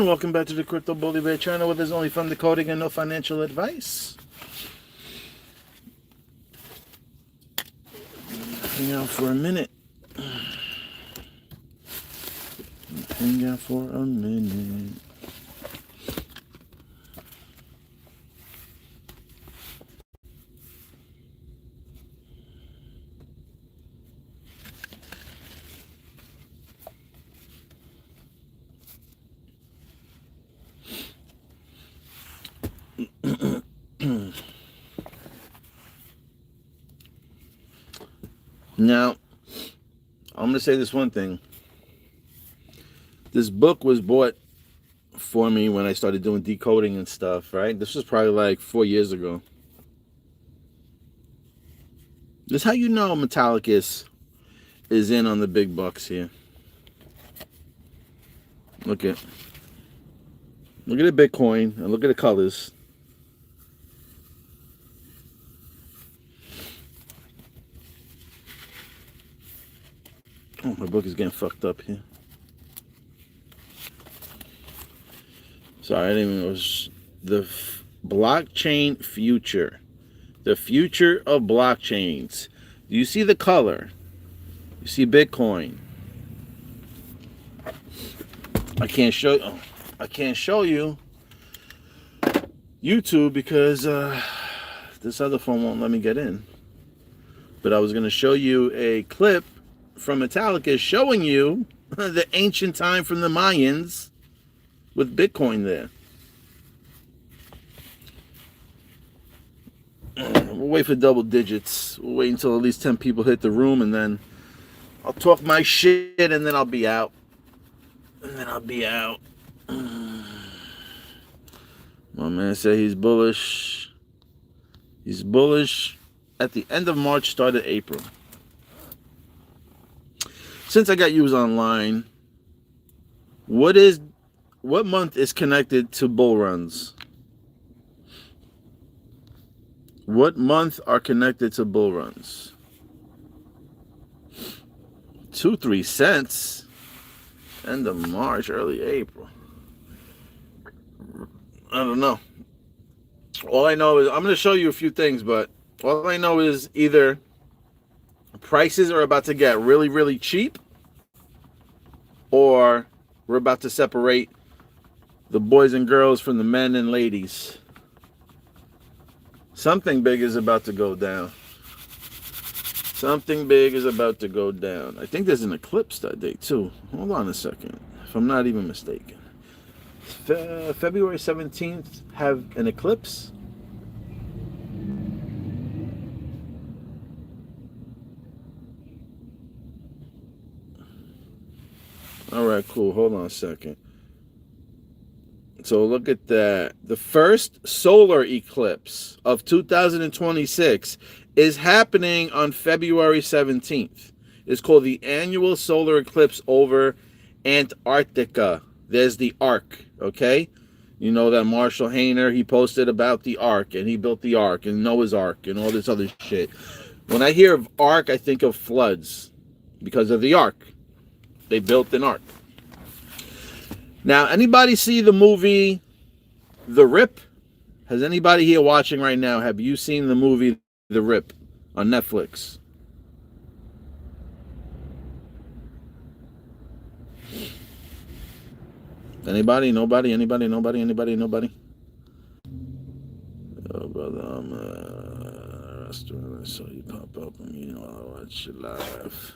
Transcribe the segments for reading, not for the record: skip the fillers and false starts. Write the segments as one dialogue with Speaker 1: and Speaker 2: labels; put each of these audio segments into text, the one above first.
Speaker 1: welcome back to the Crypto Bully Bear channel, where there's only fun decoding and no financial advice. Hang out for a minute. Hang out for a minute. Now, I'm going to say this one thing. This book was bought for me when I started doing decoding and stuff, right? This was probably like 4 years ago. This is how you know Metallicus is in on the big bucks here. Look at the Bitcoin and look at the colors. Oh, my book is getting fucked up here. Sorry, I didn't even know it was the blockchain future. The future of blockchains. Do you see the color? You see Bitcoin. I can't show you YouTube because this other phone won't let me get in. But I was going to show you a clip from Metallicus showing you the ancient time from the Mayans with Bitcoin there. We'll wait for double digits. We'll wait until at least 10 people hit the room, and then I'll talk my shit, and then I'll be out. My man said he's bullish. He's bullish at the end of March, start of April. Since I got yous online, what month is connected to bull runs? What month are connected to bull runs? 2-3 cents. End of March, early April. I don't know. All I know is, I'm going to show you a few things, but all I know is either prices are about to get really, really cheap, or we're about to separate the boys and girls from the men and ladies. Something big is about to go down. Something big is about to go down. I think there's an eclipse that day too. Hold on a second, if I'm not even mistaken. February 17th have an eclipse. All right, cool. Hold on a second. So look at that. The first solar eclipse of 2026 is happening on February 17th. It's called the annual solar eclipse over Antarctica. There's the Ark, okay? You know that Marshall Hayner, he posted about the Ark, and he built the Ark, and Noah's Ark, and all this other shit. When I hear of Ark, I think of floods because of the Ark. They built an Ark. Now, anybody see the movie The Rip? Has anybody here watching right now, have you seen the movie The Rip on Netflix? Anybody? Nobody? Anybody? Nobody? Anybody? Nobody? Oh, brother, I'm a restaurant. I saw you pop up and you know I watch you live.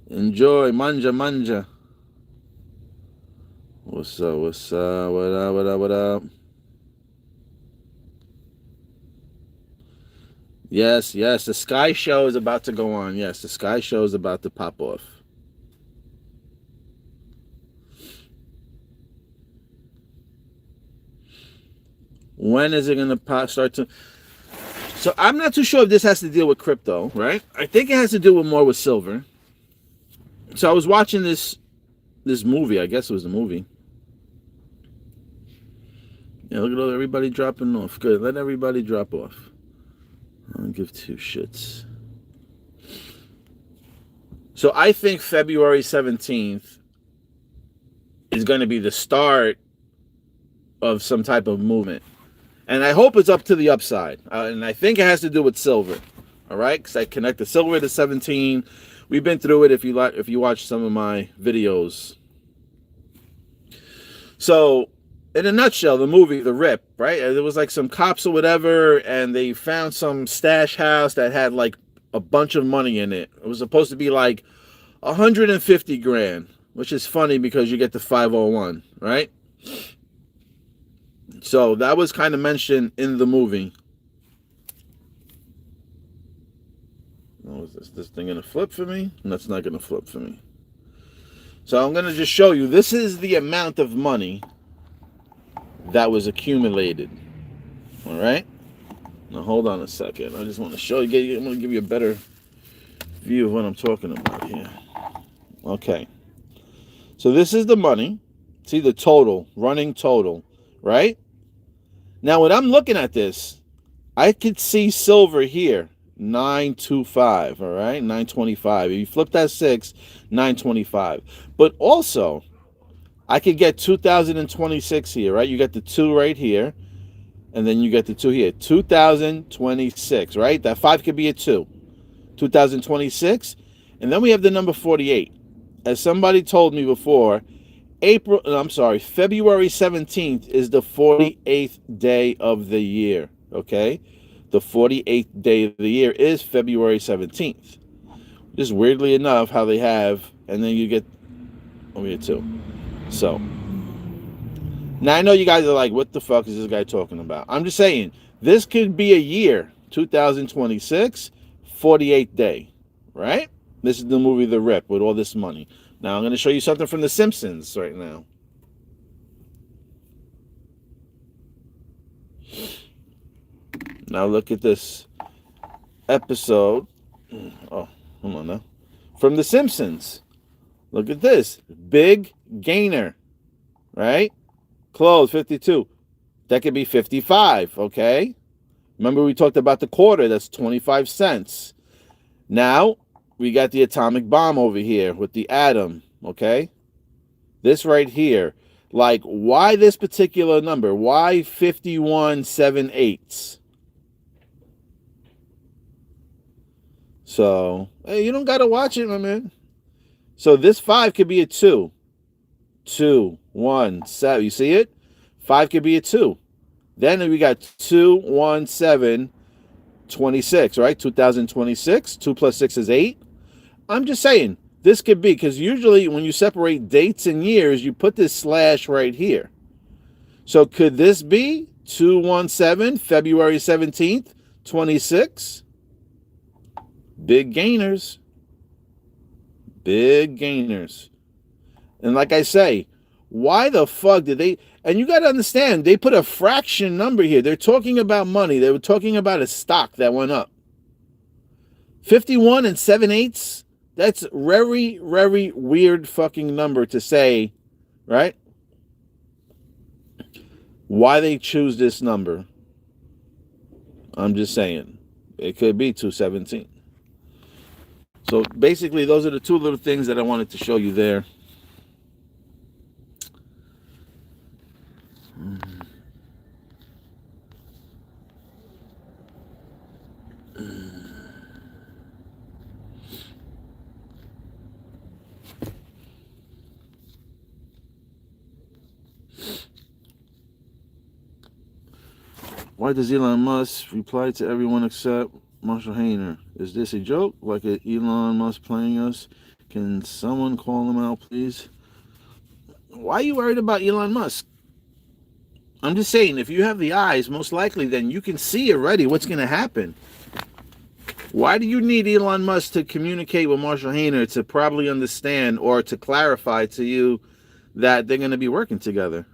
Speaker 1: Enjoy. Manja, manja. What's up? What's up? What up? What up? What up? Yes, yes. The Sky Show is about to go on. Yes, the Sky Show is about to pop off. When is it going to start to... So I'm not too sure if this has to deal with crypto, right? I think it has to do more with silver. So I was watching this movie. I guess it was a movie. Yeah, look at everybody dropping off. Good. Let everybody drop off. I don't give two shits. So I think February 17th is going to be the start of some type of movement. And I hope it's up to the upside. And I think it has to do with silver. All right? Because I connect the silver to 17. We've been through it if you watch some of my videos. So, in a nutshell, the movie, The Rip, right? There was like some cops or whatever, and they found some stash house that had like a bunch of money in it. It was supposed to be like 150 grand, which is funny because you get the 501, right? So that was kind of mentioned in the movie. Oh, is this thing going to flip for me? No, it's not going to flip for me. So I'm going to just show you. This is the amount of money that was accumulated. All right? Now hold on a second. I just want to show you. I'm going to give you a better view of what I'm talking about here. Okay. So this is the money. See the total, running total, right? Now when I'm looking at this, I could see silver here, 925, all right? 925. If you flip that 6, 925. But also, I could get 2026 here, right? You got the 2 right here, and then you get the 2 here. 2026, right? That 5 could be a 2. 2026, and then we have the number 48. As somebody told me before, February 17th is the 48th day of the year, okay? The 48th day of the year is February 17th. Just weirdly enough, how they have, and then you get, we get 2. So, now I know you guys are like, what the fuck is this guy talking about? I'm just saying, this could be a year, 2026, 48th day, right? This is the movie The Rip with all this money. Now I'm going to show you something from The Simpsons right now. Now look at this episode. Oh, hold on now. From The Simpsons. Look at this. Big gainer. Right? Close, 52. That could be 55, okay? Remember we talked about the quarter. That's 25 cents. Now, we got the atomic bomb over here with the atom, okay? This right here. Like, why this particular number? Why 51/7/8? So, hey, you don't got to watch it, my man. So this 5 could be a 2. 2, 1, 7. You see it? 5 could be a 2. Then we got 2, 1, 7, 26, right? 2026. 2 plus 6 is 8. I'm just saying, this could be, because usually when you separate dates and years, you put this slash right here. So could this be 217, February 17th, 26? Big gainers. Big gainers. And like I say, why the fuck did they, and you got to understand, they put a fraction number here. They're talking about money. They were talking about a stock that went up. 51/7/8? That's very, very weird fucking number to say, right? Why they choose this number? I'm just saying. It could be 217. So basically, those are the 2 little things that I wanted to show you there. Why does Elon Musk reply to everyone except Marshall Hayner? Is this a joke? Like a Elon Musk playing us? Can someone call him out, please? Why are you worried about Elon Musk? I'm just saying, if you have the eyes, most likely then you can see already what's going to happen. Why do you need Elon Musk to communicate with Marshall Hayner to probably understand or to clarify to you that they're going to be working together?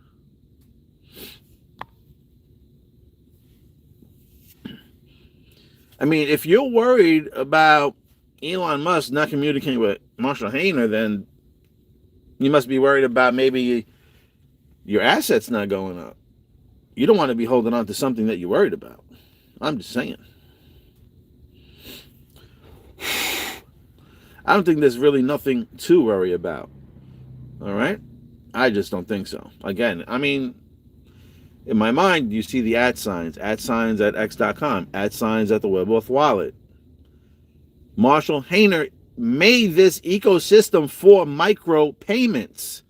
Speaker 1: I mean, if you're worried about Elon Musk not communicating with Marshall Hayner, then you must be worried about maybe your assets not going up. You don't want to be holding on to something that you're worried about. I'm just saying. I don't think there's really nothing to worry about. All right? I just don't think so. Again, I mean, In my mind, you see the at signs at x.com, at signs at the WebOff wallet. Marshall Hayner made this ecosystem for micro payments.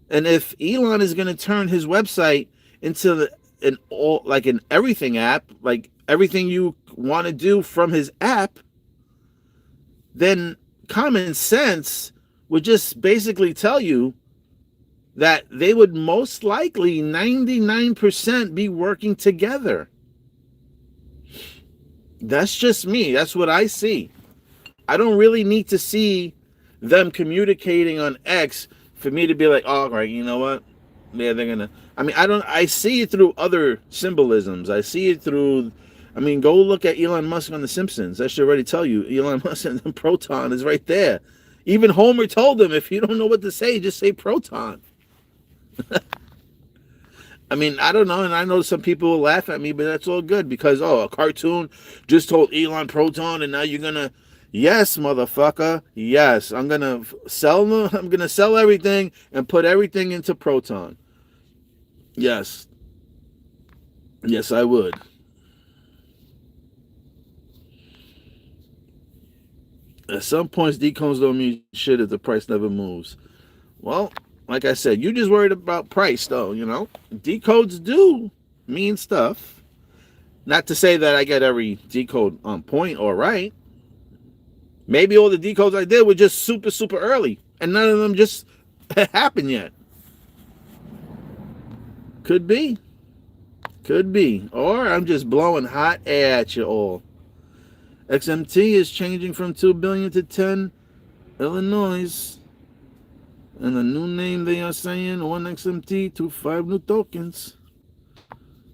Speaker 1: And if Elon is going to turn his website into an everything app, like everything you want to do from his app, then common sense would just basically tell you that they would most likely 99% be working together. That's just me. That's what I see. I don't really need to see them communicating on X for me to be like, oh, all right, you know what? Yeah, they're gonna. I see it through other symbolisms. I see it through. Go look at Elon Musk on The Simpsons. That should already tell you. Elon Musk and Proton is right there. Even Homer told him, if you don't know what to say, just say Proton. I don't know, and I know some people will laugh at me, but that's all good because, a cartoon just told Elon Proton, and now you're gonna, yes, motherfucker, yes, I'm gonna sell everything and put everything into Proton. Yes, I would. At some points, decodes don't mean shit if the price never moves. Well, like I said, you're just worried about price, though, you know? Decodes do mean stuff. Not to say that I get every decode on point or right. Maybe all the decodes I did were just super, super early, and none of them just happened yet. Could be. Or I'm just blowing hot air at you all. XMT is changing from 2 billion to 10 Illinois. And the new name they are saying, 1 XMT to 5 new tokens.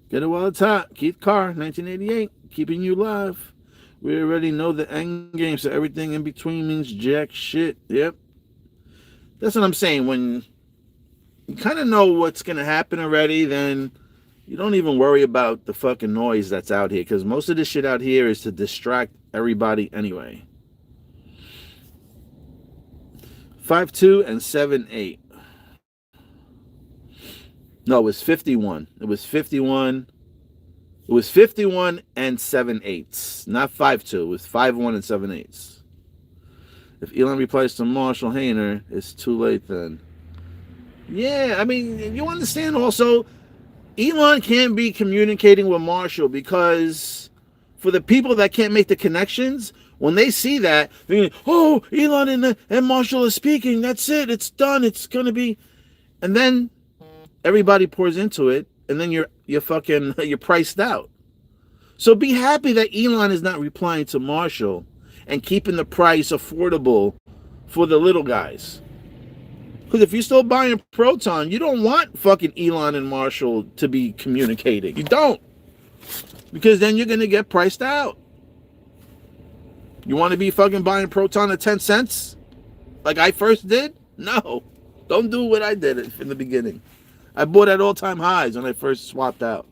Speaker 1: Get it while it's hot. Keith Carr, 1988, keeping you live. We already know the end game, so everything in between means jack shit. Yep. That's what I'm saying. When you kind of know what's going to happen already, then you don't even worry about the fucking noise that's out here, because most of this shit out here is to distract everybody anyway. 5.2 and 7.8. No, it was 51. It was 51 and 7/8. Not 5.2. It was 5.1 and 7/8. If Elon replies to Marshall Hayner, it's too late then. Yeah, you understand also, Elon can't be communicating with Marshall because for the people that can't make the connections, when they see that, they're going, oh, Elon and Marshall are speaking. That's it. It's done. It's going to be. And then everybody pours into it, and then you're priced out. So be happy that Elon is not replying to Marshall and keeping the price affordable for the little guys. Because if you're still buying Proton, you don't want fucking Elon and Marshall to be communicating. You don't. Because then you're going to get priced out. You want to be fucking buying Proton at 10 cents? Like I first did? No. Don't do what I did in the beginning. I bought at all-time highs when I first swapped out.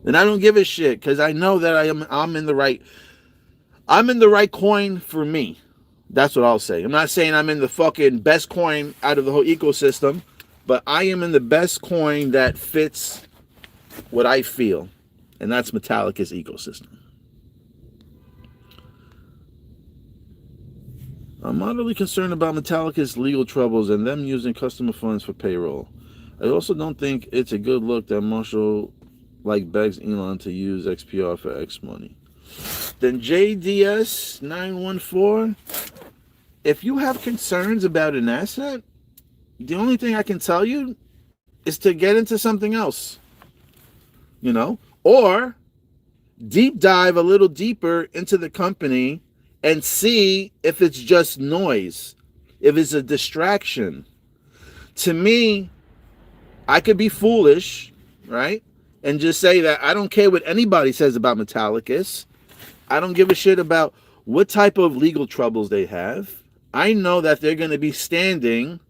Speaker 1: And I don't give a shit because I know that I'm in the right coin for me. That's what I'll say. I'm not saying I'm in the fucking best coin out of the whole ecosystem, but I am in the best coin that fits what I feel. And that's Metallicus ecosystem. I'm moderately concerned about Metallicus legal troubles and them using customer funds for payroll. I also don't think it's a good look that Marshall begs Elon to use XPR for X money. Then JDS 914, if you have concerns about an asset, the only thing I can tell you is to get into something else. Or deep dive a little deeper into the company and see if it's just noise, if it's a distraction. To me, I could be foolish, right? And just say that I don't care what anybody says about Metallicus. I don't give a shit about what type of legal troubles they have. I know that they're going to be standing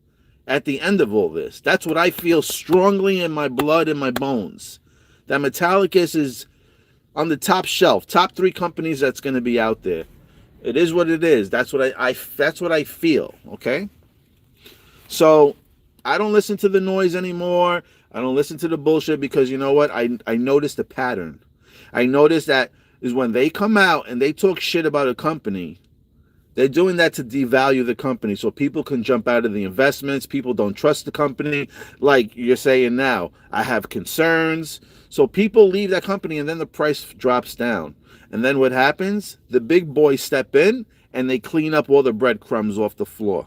Speaker 1: at the end of all this. That's what I feel strongly in my blood and my bones. That Metallicus is on the top shelf, top 3 companies that's going to be out there. It is what it is. That's what that's what I feel, okay? So I don't listen to the noise anymore. I don't listen to the bullshit because you know what? I noticed a pattern. I noticed that is when they come out and they talk shit about a company, they're doing that to devalue the company so people can jump out of the investments. People don't trust the company. Like you're saying now, I have concerns. So people leave that company and then the price drops down. And then what happens? The big boys step in and they clean up all the breadcrumbs off the floor.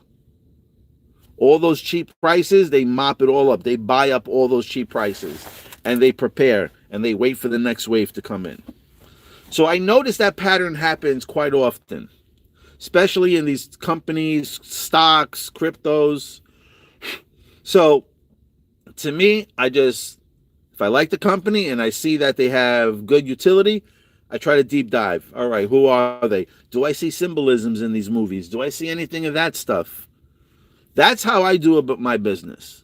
Speaker 1: All those cheap prices, they mop it all up. They buy up all those cheap prices and they prepare and they wait for the next wave to come in. So I notice that pattern happens quite often, especially in these companies, stocks, cryptos. So to me, if I like the company and I see that they have good utility, I try to deep dive. All right, who are they? Do I see symbolisms in these movies? Do I see anything of that stuff? That's how I do about my business.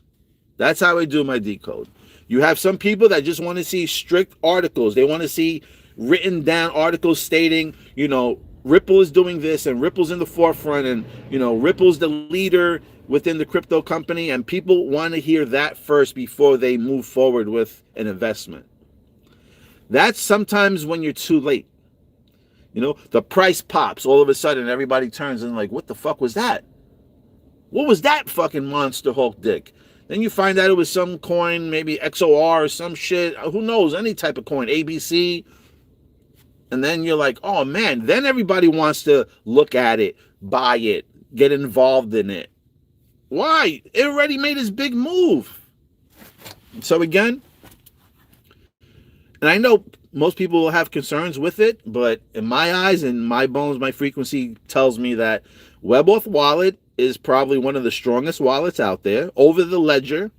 Speaker 1: That's how I do my decode. You have some people that just want to see strict articles. They want to see written down articles stating, Ripple is doing this and Ripple's in the forefront and, Ripple's the leader within the crypto company, and people want to hear that first before they move forward with an investment. That's sometimes when you're too late. The price pops. All of a sudden, everybody turns and like, what the fuck was that? What was that fucking monster Hulk dick? Then you find out it was some coin, maybe XOR or some shit. Who knows? Any type of coin, ABC. And then you're like, oh man. Then everybody wants to look at it, buy it, get involved in it. Why? It already made its big move. So again, and I know most people will have concerns with it, but in my eyes and my bones, my frequency tells me that WebAuth wallet is probably one of the strongest wallets out there. Over the ledger,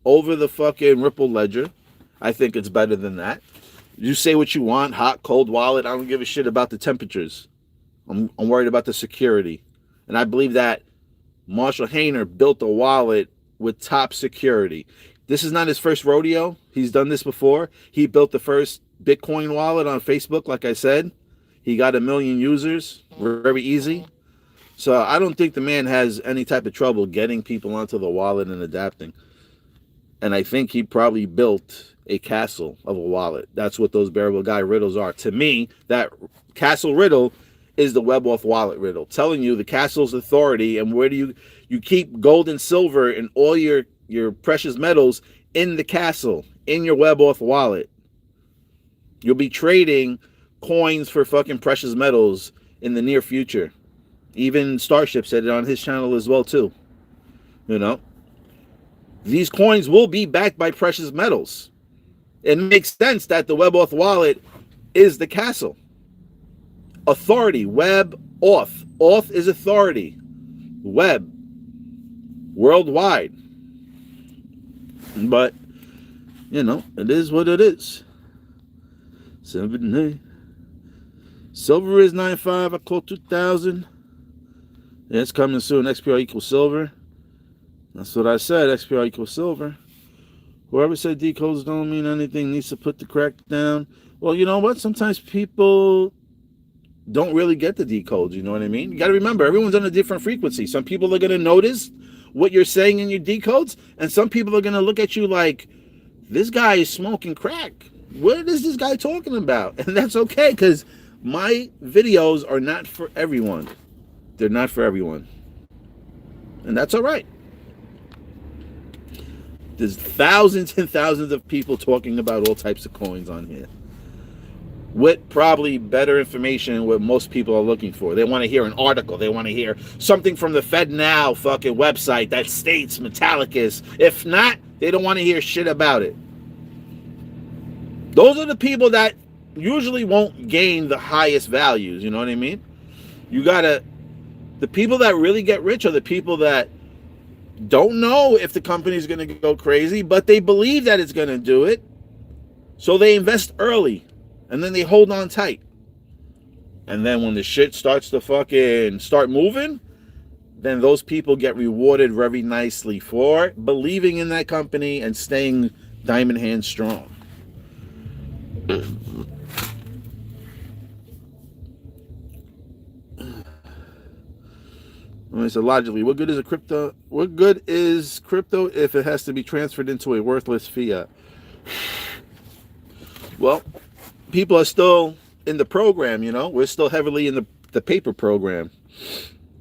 Speaker 1: over the fucking Ripple ledger. I think it's better than that. You say what you want, hot, cold wallet. I don't give a shit about the temperatures. I'm worried about the security. And I believe that Marshall Hayner built a wallet with top security. This is not his first rodeo. He's done this before. He built the first Bitcoin wallet on Facebook, like I said. He got 1 million users, very easy. So I don't think the man has any type of trouble getting people onto the wallet and adapting. And I think he probably built a castle of a wallet. That's what those bearable guy riddles are. To me, that castle riddle is the WebAuth wallet riddle, telling you the castle's authority and where do you keep gold and silver and all your precious metals in the castle, in your WebAuth wallet. You'll be trading coins for fucking precious metals in the near future. Even Starship said it on his channel as well too. These coins will be backed by precious metals. It makes sense that the WebAuth wallet is the castle. Authority, web, auth. Auth is authority. Web, worldwide. But, it is what it is. 7-8. Silver is 9.5. I call 2,000. Yeah, it's coming soon. XPR equals silver. That's what I said. XPR equals silver. Whoever said decodes don't mean anything needs to put the crack down. Well, you know what? Sometimes people don't really get the decodes. You know what I mean? You got to remember, everyone's on a different frequency. Some people are going to notice what you're saying in your decodes, and some people are going to look at you like, this guy is smoking crack. What is this guy talking about? And that's okay, because my videos are not for everyone. They're not for everyone. And that's all right. There's thousands and thousands of people talking about all types of coins on here, with probably better information what most people are looking for. They want to hear an article. They want to hear something from the Fed Now fucking website that states Metallicus. If not, they don't want to hear shit about it. Those are the people that usually won't gain the highest values. You know what I mean? The people that really get rich are the people that don't know if the company is going to go crazy, but they believe that it's going to do it. So they invest early and then they hold on tight. And then when the shit starts to fucking start moving, then those people get rewarded very nicely for believing in that company and staying diamond hand strong. I said, logically, what good is a crypto? What good is crypto if it has to be transferred into a worthless fiat? Well, people are still in the program, We're still heavily in the paper program.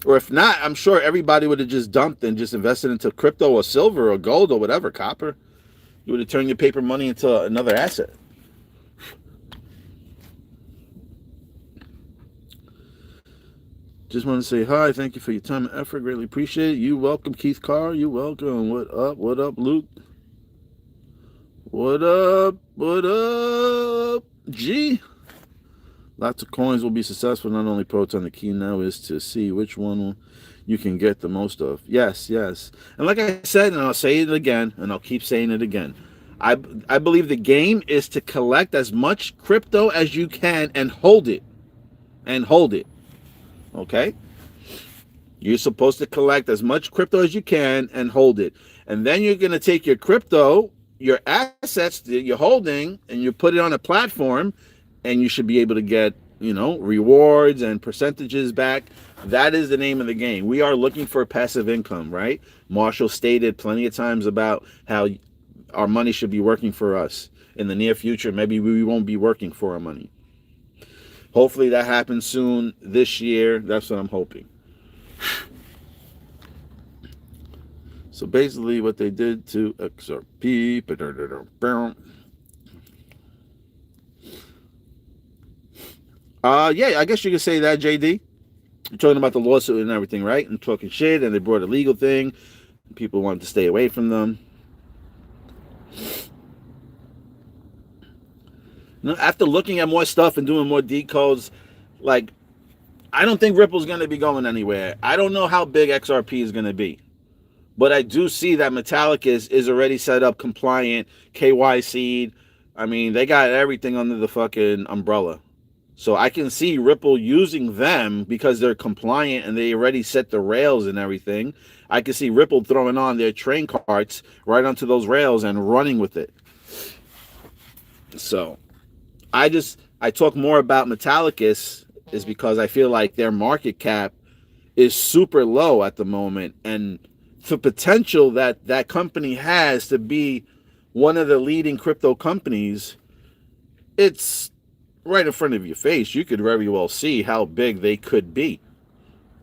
Speaker 1: Or if not, I'm sure everybody would have just dumped and just invested into crypto or silver or gold or whatever, copper. You would have turned your paper money into another asset. Just want to say hi. Thank you for your time and effort. Greatly appreciate it. You welcome, Keith Carr. You welcome. What up? What up, Luke? What up? What up? G. Lots of coins will be successful. Not only Proton, the key now is to see which one you can get the most of. Yes, yes. And like I said, and I'll say it again, and I'll keep saying it again, I believe the game is to collect as much crypto as you can and hold it. And hold it. Okay? You're supposed to collect as much crypto as you can and hold it. And then you're going to take your crypto, your assets that you're holding, and you put it on a platform, and you should be able to get, rewards and percentages back. That is the name of the game. We are looking for passive income, right? Marshall stated plenty of times about how our money should be working for us. In the near future, maybe we won't be working for our money. Hopefully that happens soon this year. That's what I'm hoping. So basically what they did to XRP. Yeah, I guess you could say that, JD. You're talking about the lawsuit and everything, right? And talking shit, and they brought a legal thing. People wanted to stay away from them. After looking at more stuff and doing more decodes, I don't think Ripple's going to be going anywhere. I don't know how big XRP is going to be. But I do see that Metallicus is already set up compliant, KYC. I mean, they got everything under the fucking umbrella. So I can see Ripple using them because they're compliant and they already set the rails and everything. I can see Ripple throwing on their train carts right onto those rails and running with it. So I talk more about Metallicus is because I feel like their market cap is super low at the moment, and the potential that company has to be one of the leading crypto companies, it's right in front of your face. You could very well see how big they could be.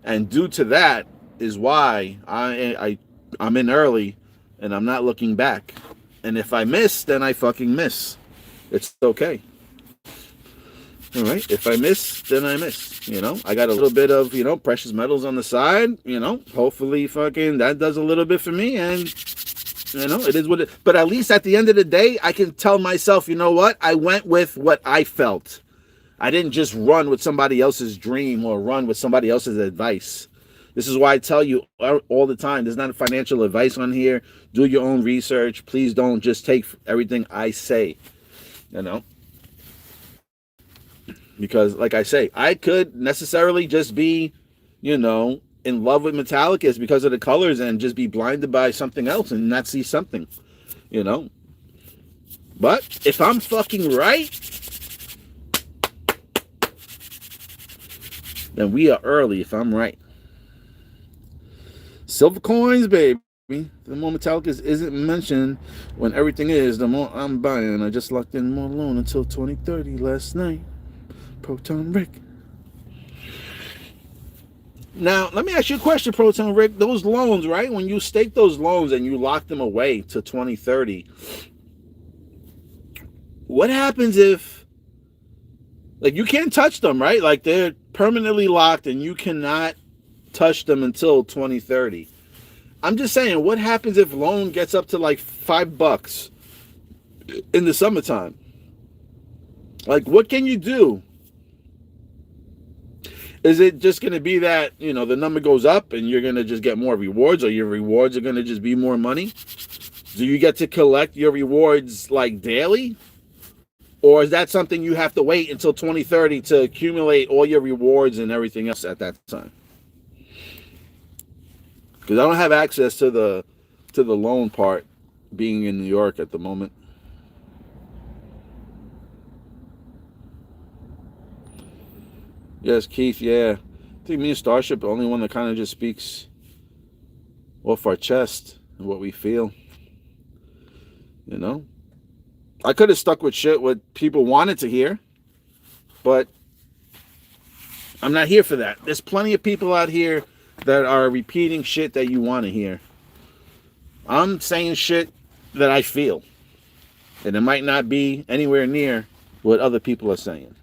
Speaker 1: And due to that is why I'm in early and I'm not looking back. And if I miss, then I fucking miss. It's okay. All right. If I miss, then I miss. I got a little bit of, precious metals on the side. Hopefully fucking that does a little bit for me. And, it is what it. But at least at the end of the day, I can tell myself, you know what? I went with what I felt. I didn't just run with somebody else's dream or run with somebody else's advice. This is why I tell you all the time, there's not financial advice on here. Do your own research. Please don't just take everything I say, Because, like I say, I could necessarily just be, in love with Metallicus because of the colors and just be blinded by something else and not see something, But if I'm fucking right, then we are early if I'm right. Silver coins, baby. The more Metallicus isn't mentioned when everything is, the more I'm buying. I just locked in more loan until 2030 last night. Proton Rick. Now, let me ask you a question, Proton Rick. Those loans, right? When you stake those loans and you lock them away to 2030, what happens if, you can't touch them, right? They're permanently locked and you cannot touch them until 2030. I'm just saying, what happens if loan gets up to $5 in the summertime? What can you do? Is it just going to be that, the number goes up and you're going to just get more rewards, or your rewards are going to just be more money? Do you get to collect your rewards daily? Or is that something you have to wait until 2030 to accumulate all your rewards and everything else at that time? Because I don't have access to the loan part being in New York at the moment. Yes, Keith, yeah. I think me and Starship, the only one that kind of just speaks off our chest and what we feel. You know? I could have stuck with shit what people wanted to hear, but I'm not here for that. There's plenty of people out here that are repeating shit that you want to hear. I'm saying shit that I feel. And it might not be anywhere near what other people are saying.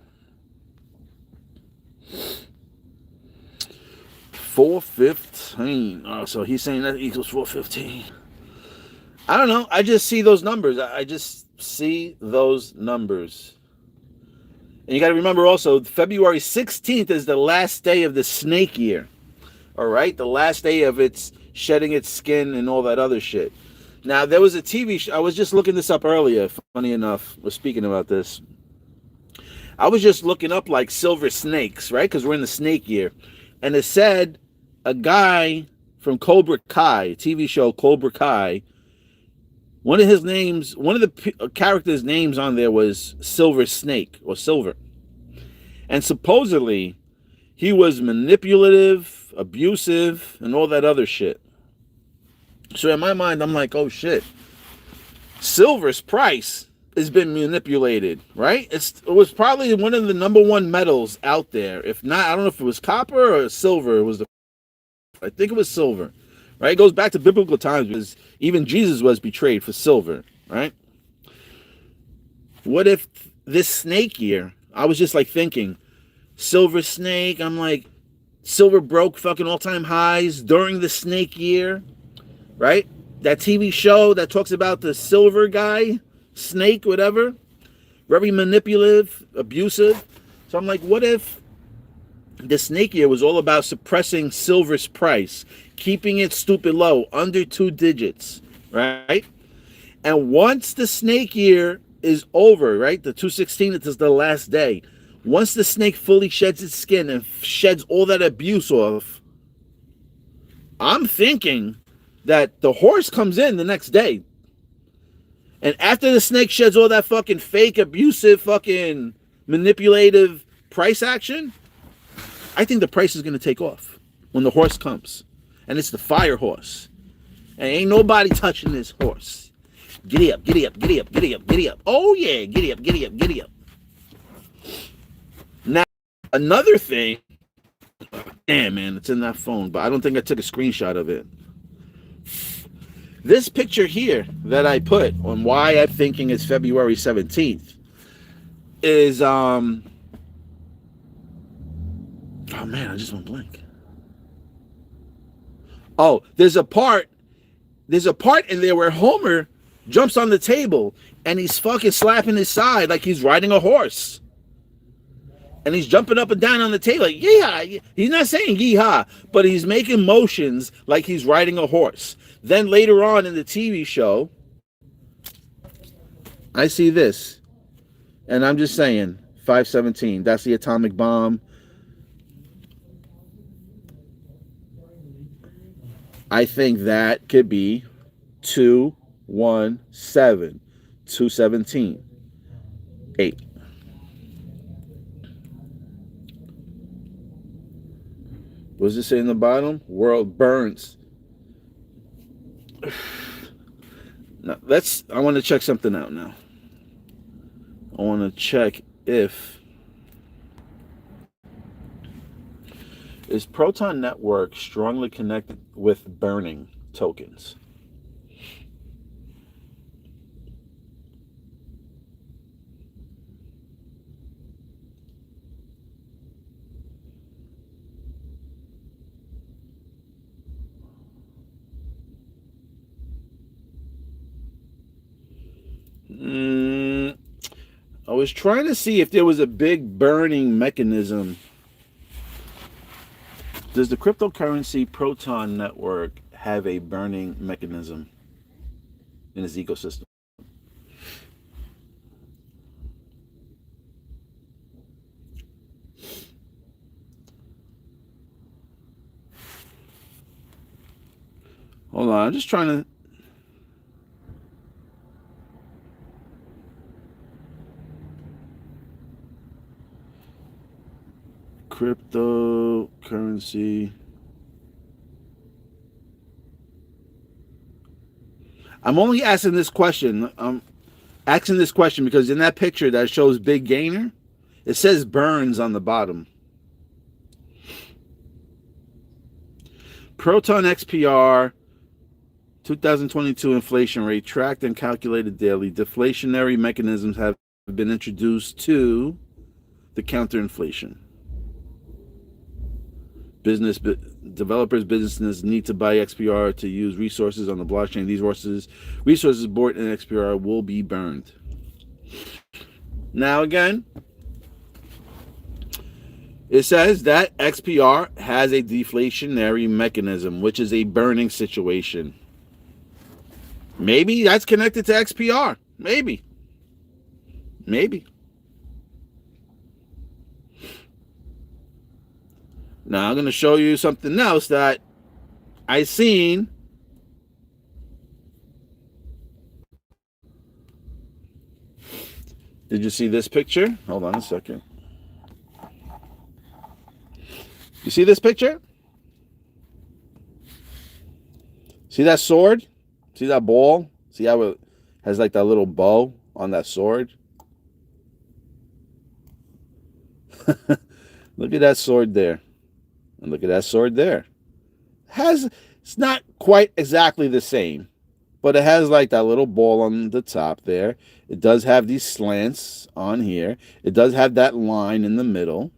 Speaker 1: 415. Oh, so he's saying that equals 415. I don't know. I just see those numbers. I just see those numbers. And you got to remember also, February 16th is the last day of the snake year. All right? The last day of its shedding its skin and all that other shit. Now, there was a TV show. I was just looking this up earlier. Funny enough, we're speaking about this. I was just looking up like silver snakes, right? Because we're in the snake year. And it said a guy from Cobra Kai, TV show Cobra Kai, one of the characters' names on there was Silver Snake or Silver. And supposedly, he was manipulative, abusive, and all that other shit. So in my mind, I'm like, oh shit. Silver's price has been manipulated, right? It was probably one of the number one metals out there. If not, I don't know if it was copper or silver. I think it was silver, right? It goes back to biblical times because even Jesus was betrayed for silver, right? What if this snake year, I was just like thinking, silver snake, I'm like, silver broke fucking all-time highs during the snake year, right? That TV show that talks about the silver guy, snake, whatever, very manipulative, abusive. So I'm like, what if the snake year was all about suppressing silver's price, keeping it stupid low, under 2 digits, right? And once the snake year is over, right, the 216, it is the last day. Once the snake fully sheds its skin and sheds all that abuse off, I'm thinking that the horse comes in the next day. And after the snake sheds all that fucking fake, abusive, fucking manipulative price action, I think the price is going to take off when the horse comes. And it's the fire horse. And ain't nobody touching this horse. Giddy up, giddy up, giddy up, giddy up, giddy up. Oh yeah, giddy up, giddy up, giddy up. Now, another thing, damn man, it's in that phone, but I don't think I took a screenshot of it. This picture here that I put on why I'm thinking it's February 17th is, oh man, I just went blank. Oh, there's a part in there where Homer jumps on the table and he's fucking slapping his side like he's riding a horse. And he's jumping up and down on the table like, yeah. He's not saying yeehaw, but he's making motions like he's riding a horse. Then later on in the TV show, I see this. And I'm just saying, 517, that's the atomic bomb. I think that could be 217, 217, 8. What does it say in the bottom? World burns. Now, I want to check something out now. I want to check if is Proton Network strongly connected with burning tokens? I was trying to see if there was a big burning mechanism. Does the cryptocurrency Proton Network have a burning mechanism in its ecosystem? Hold on, I'm just trying to... Cryptocurrency. I'm only asking this question. I'm asking this question because in that picture that shows Big Gainer, it says Burns on the bottom. Proton XPR 2022 inflation rate tracked and calculated daily. Deflationary mechanisms have been introduced to the counter inflation. Developers, businesses need to buy XPR to use resources on the blockchain. These resources bought in XPR will be burned. Now again, it says that XPR has a deflationary mechanism, which is a burning situation. Maybe that's connected to XPR. Maybe. Now I'm going to show you something else that I seen. Did you see this picture? Hold on a second. You see this picture? See that sword? See that ball? See how it has like that little bow on that sword? Look at that sword there. And look at that sword there. It's not quite exactly the same, but it has like that little ball on the top there. It does have these slants on here. It does have that line in the middle.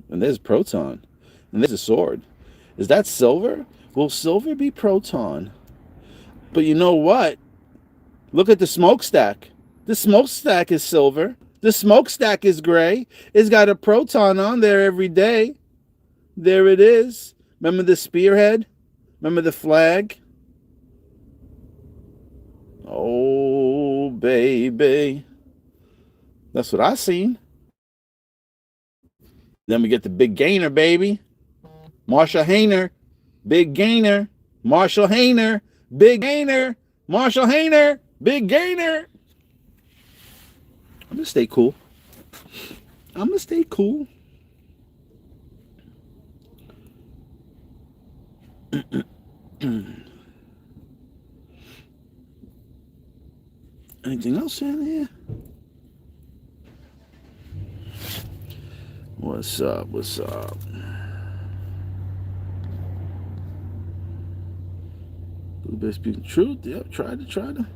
Speaker 1: And there's proton. And there's a sword. Is that silver? Will silver be proton? But you know what? Look at the smokestack. The smokestack is silver. The smokestack is gray. It's got a proton on there every day. There it is. Remember the spearhead? Remember the flag? Oh, baby. That's what I seen. Then we get the Big Gainer, baby. Marshall Hayner. Big Gainer. Marshall Hayner. Big Gainer. Marshall Hayner. Big Gainer. I'm going to stay cool. Anything else in here? What's up? Bullybear speaking truth. Yep, try to.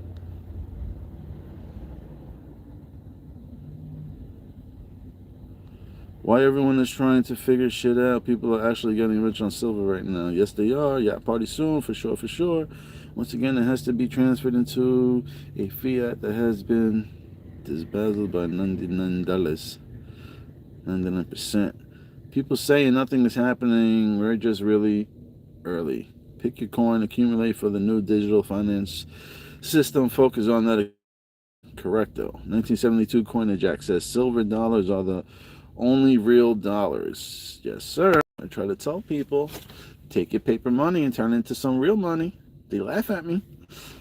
Speaker 1: Why everyone is trying to figure shit out. People are actually getting rich on silver right now. Yes, they are. Yeah, party soon, for sure. Once again, it has to be transferred into a fiat that has been disbanded by $99. 99%. People saying nothing is happening. We're just really early. Pick your coin, accumulate for the new digital finance system. Focus on that. Correcto. 1972 Coinage Act says silver dollars are the only real dollars. Yes, sir. I try to tell people, take your paper money and turn it into some real money. They laugh at me.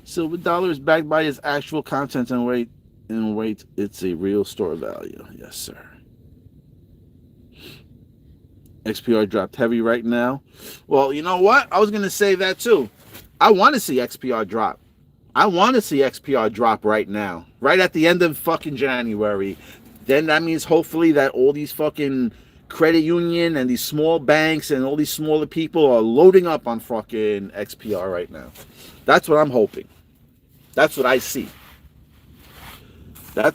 Speaker 1: Silver dollar is backed by its actual content and weight. It's a real store value. Yes, sir. XPR dropped heavy right now. Well, you know what? I was going to say that too. I want to see XPR drop. I want to see XPR drop right now. Right at the end of fucking January. Then that means hopefully that all these fucking credit union and these small banks and all these smaller people are loading up on fucking XPR right now. That's what I'm hoping. That's what I see. I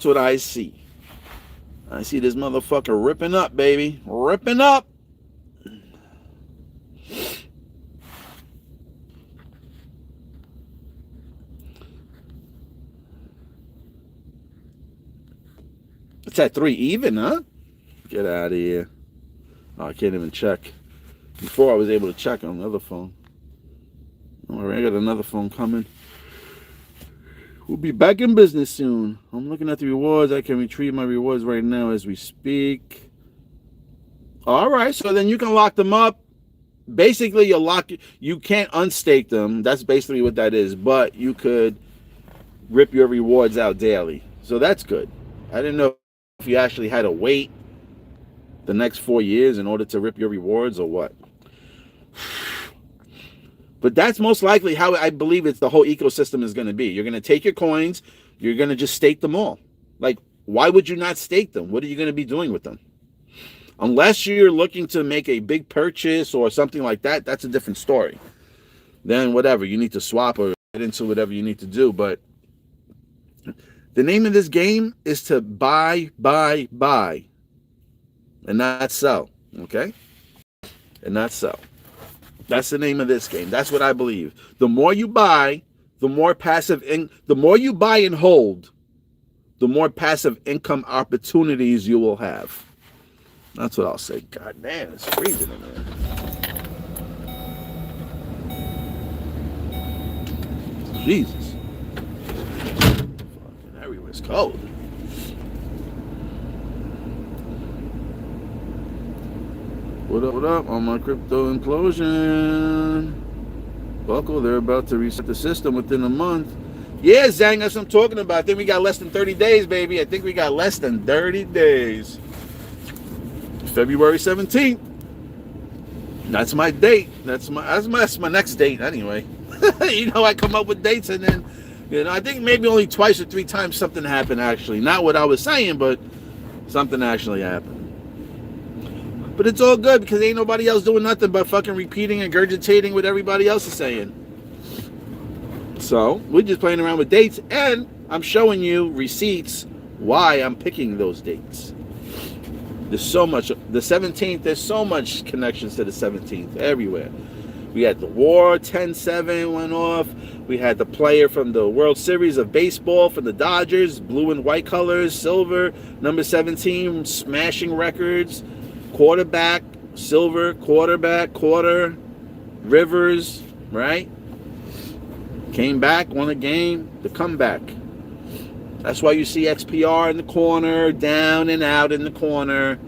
Speaker 1: see this motherfucker ripping up, baby. Ripping up. It's at 3 even, huh? Get out of here. Oh, I can't even check. Before I was able to check on the other phone. All right, I got another phone coming. We'll be back in business soon. I'm looking at the rewards. I can retrieve my rewards right now as we speak. All right, so then you can lock them up. Basically, you can't unstake them. That's basically what that is. But you could rip your rewards out daily. So that's good. I didn't know if you actually had to wait the next 4 years in order to rip your rewards or what? But that's most likely how I believe it's the whole ecosystem is going to be. You're going to take your coins, you're going to just stake them all. Like, why would you not stake them? What are you going to be doing with them? Unless you're looking to make a big purchase or something like that, that's a different story. Then whatever, you need to swap or get into whatever you need to do. But the name of this game is to buy, and not sell, okay? And not sell. That's the name of this game. That's what I believe. The more you buy, the more the more you buy and hold, the more passive income opportunities you will have. That's what I'll say. God damn, it's freezing in there. Jesus. Fucking everywhere's cold. What up on my crypto implosion? Buckle, they're about to reset the system within a month. Yeah, Zang, that's what I'm talking about. I think we got less than 30 days, baby. I think we got less than 30 days. February 17th. That's my date. That's my next date anyway. You know, I come up with dates and then, you know, I think maybe only twice or 3 times something happened actually. Not what I was saying, but something actually happened. But it's all good because ain't nobody else doing nothing but fucking repeating and regurgitating what everybody else is saying. So we're just playing around with dates, and I'm showing you receipts why I'm picking those dates. There's so much. The 17th, there's so much connections to the 17th everywhere. We had the war, 10-7 went off. We had the player from the World Series of Baseball from the Dodgers, blue and white colors, silver, number 17, smashing records. Quarterback, silver, quarterback, quarter, Rivers, right? Came back, won a game, the comeback. That's why you see XPR in the corner, down and out in the corner.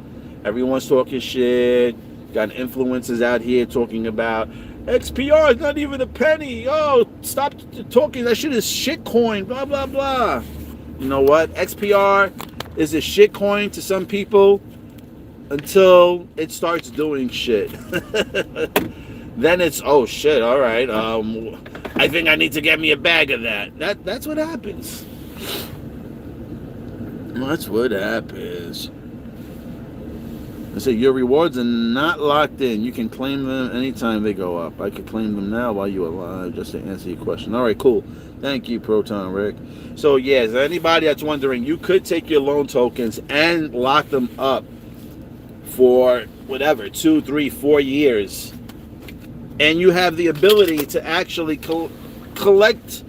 Speaker 1: Everyone's talking shit. Got influencers out here talking about XPR is not even a penny. Oh, stop talking. That shit is shitcoin, blah, blah, blah. You know what? XPR is a shitcoin to some people until it starts doing shit. Then it's, oh shit, all right. I think I need to get me a bag of that. That's what happens. That's what happens. I say your rewards are not locked in. You can claim them anytime they go up. I could claim them now while you're alive, just to answer your question. All right, cool. Thank you, Proton Rick. So yes, anybody that's wondering, you could take your loan tokens and lock them up for whatever, 2, 3, 4 years. And you have the ability to actually collect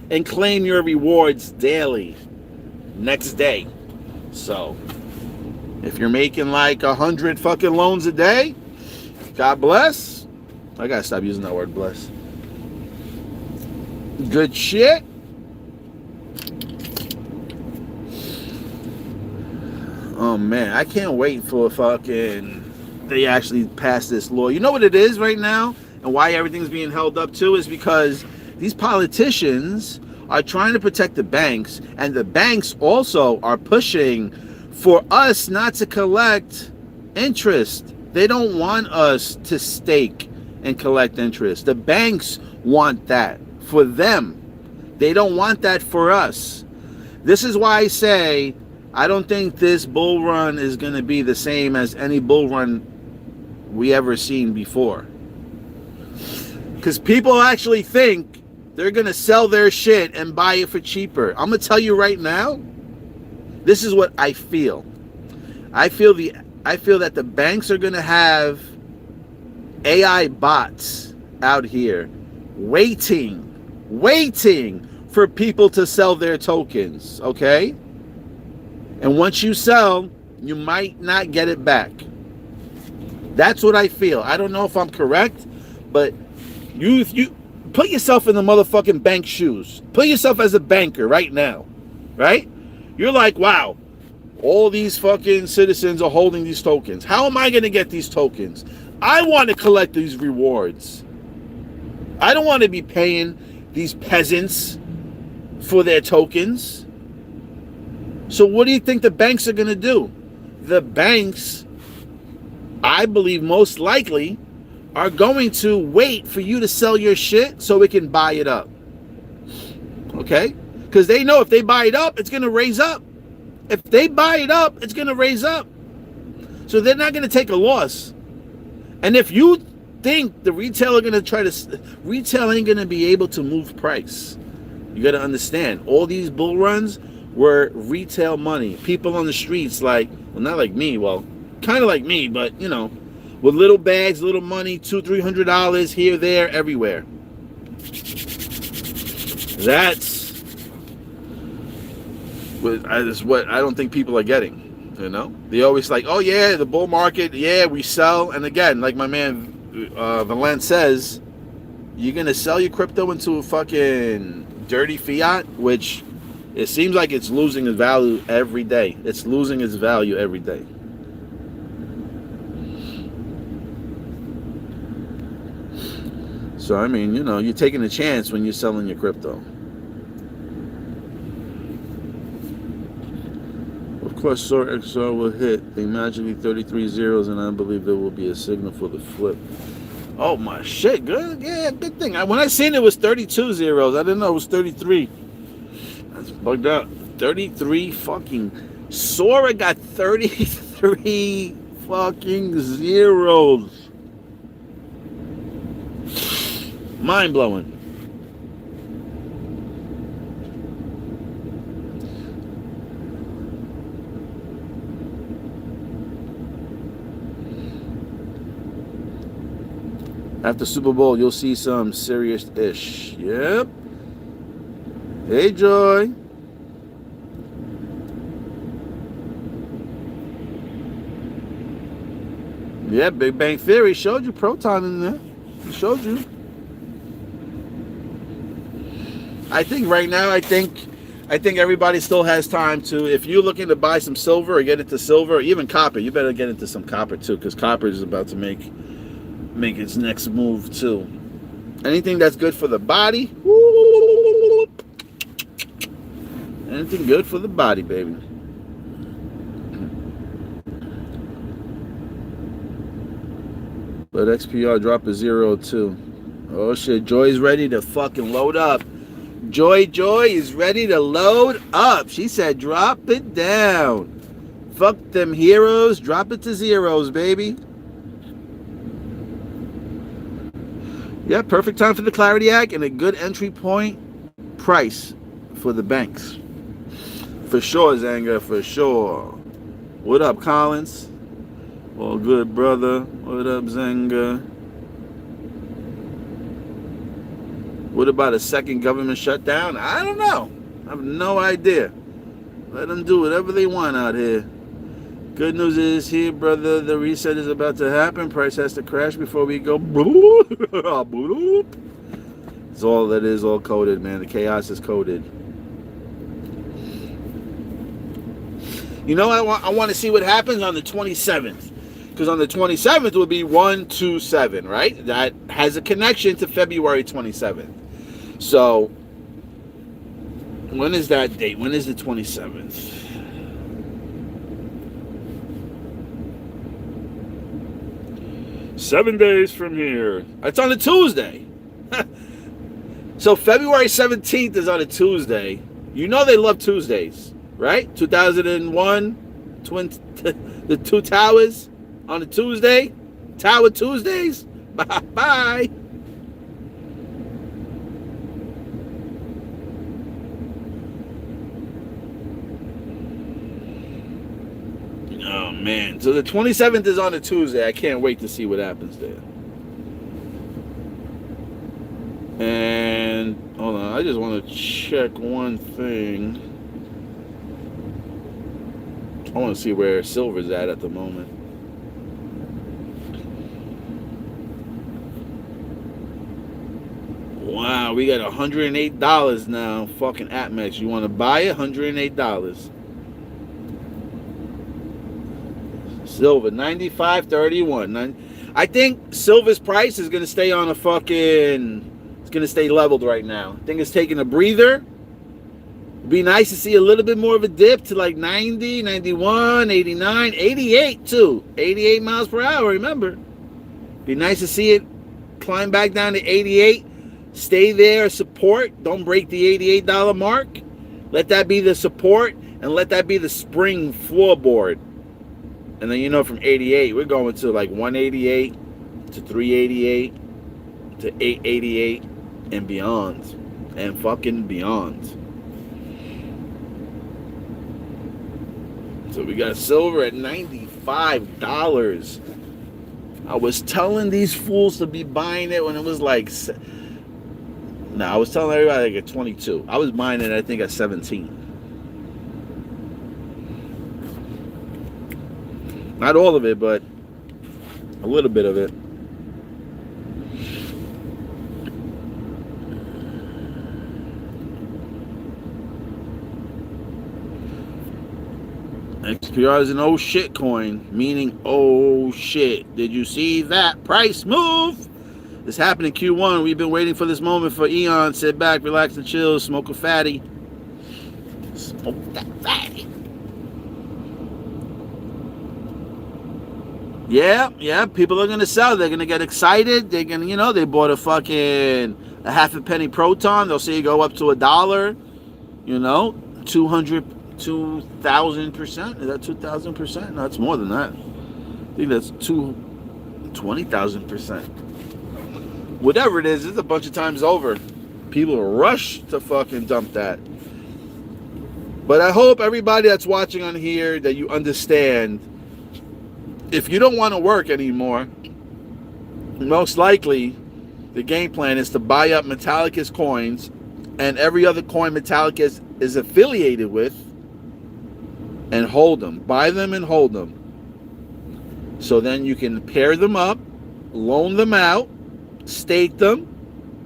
Speaker 1: and claim your rewards daily, next day. So if you're making like 100 fucking loans a day, God bless. I gotta stop using that word, bless. Good shit. Oh man, I can't wait for they actually pass this law. You know what it is right now, and why everything's being held up too, is because these politicians are trying to protect the banks, and the banks also are pushing for us not to collect interest. They don't want us to stake and collect interest. The banks want that for them. They don't want that for us. This is why I say I don't think this bull run is going to be the same as any bull run we ever seen before. Because people actually think they're going to sell their shit and buy it for cheaper. I'm going to tell you right now, this is what I feel. I feel that the banks are going to have AI bots out here waiting for people to sell their tokens, okay? And once you sell, you might not get it back. That's what I feel. I don't know if I'm correct, but you put yourself in the motherfucking bank shoes. Put yourself as a banker right now, right? You're like, wow, all these fucking citizens are holding these tokens. How am I going to get these tokens? I want to collect these rewards. I don't want to be paying these peasants for their tokens. So what do you think the banks are going to do? The banks I believe most likely are going to wait for you to sell your shit so we can buy it up. Okay? Because they know if they buy it up, it's going to raise up. If they buy it up, it's going to raise up. So they're not going to take a loss. And if you think the retailer going to retail ain't going to be able to move price, you got to understand, all these bull runs were retail money. People on the streets, like, well, not like me, well, kind of like me, but, you know, with little bags, little money, $200-$300 here, there, everywhere. That's what I don't think people are getting, you know? They always like, oh, yeah, the bull market, yeah, we sell. And again, like my man Valent says, you're going to sell your crypto into a fucking dirty fiat, which it seems like it's losing its value every day. It's losing its value every day. So, I mean, you know, you're taking a chance when you're selling your crypto. Of course, SOAR XR will hit a magically 33 zeros, and I believe there will be a signal for the flip. Oh, my shit. Good. Yeah, good thing. When I seen it was 32 zeros, I didn't know it was 33. That's bugged out. 33 fucking... Sora got 33 fucking zeros. Mind-blowing. After Super Bowl, you'll see some serious-ish. Yep. Hey, Joy. Yeah, Big Bang Theory showed you Proton in there. It showed you. I think right now, I think everybody still has time to, if you're looking to buy some silver or get into silver or even copper, you better get into some copper too, because copper is about to make its next move too. Anything that's good for the body, anything good for the body, baby. Let XPR drop a 0 too. Oh shit, Joy's ready to fucking load up. Joy is ready to load up. She said drop it down. Fuck them heroes, drop it to zeros, baby. Yeah, perfect time for the Clarity Act and a good entry point price for the banks. For sure, Zanga, for sure. What up, Collins? All good, brother. What up, Zanga? What about a second government shutdown? I don't know. I have no idea. Let them do whatever they want out here. Good news is here, brother, the reset is about to happen. Price has to crash before we go. It's all that is, all coded, man. The chaos is coded. You know, I want to see what happens on the 27th. Because on the 27th will be 127, right? That has a connection to February 27th. So, when is that date? When is the 27th? Seven days from here. It's on a Tuesday. So February 17th is on a Tuesday. You know they love Tuesdays, right? 2001, the two towers on a Tuesday. Tower Tuesdays. Bye-bye. Oh, man. So the 27th is on a Tuesday. I can't wait to see what happens there. And, hold on. I just want to check one thing. I want to see where silver's at the moment. Wow, we got $108 now. Fucking APMEX. You want to buy it? $108. Silver, 95.31. I think silver's price is going to stay on a fucking... It's going to stay leveled right now. I think it's taking a breather. It'd be nice to see a little bit more of a dip to like 90, 91, 89, 88 too. 88 miles per hour, remember. Be nice to see it climb back down to 88. Stay there, support. Don't break the $88 mark. Let that be the support, and let that be the spring floorboard. And then, you know, from 88, we're going to like 188 to 388 to 888 and beyond. And fucking beyond. So we got silver at $95. I was telling these fools to be buying it when it was like... No, I was telling everybody like at 22. I was buying it, I think, at 17. Not all of it, but a little bit of it. XPR is an oh shit coin, meaning oh shit. Did you see that price move? This happened in Q1. We've been waiting for this moment for Elon. Sit back, relax, and chill. Smoke a fatty. Smoke that fatty. Yeah. People are gonna sell. They're gonna get excited. They're gonna, you know, they bought a half a penny proton. They'll see it go up to $1. You know, 2,000%. Is that 2,000%? No, it's more than that. I think that's 20,000%. Whatever it is, it's a bunch of times over. People rush to fucking dump that. But I hope everybody that's watching on here that you understand, if you don't want to work anymore, most likely the game plan is to buy up Metallicus coins and every other coin Metallicus is affiliated with and hold them. Buy them and hold them. So then you can pair them up, loan them out, stake them,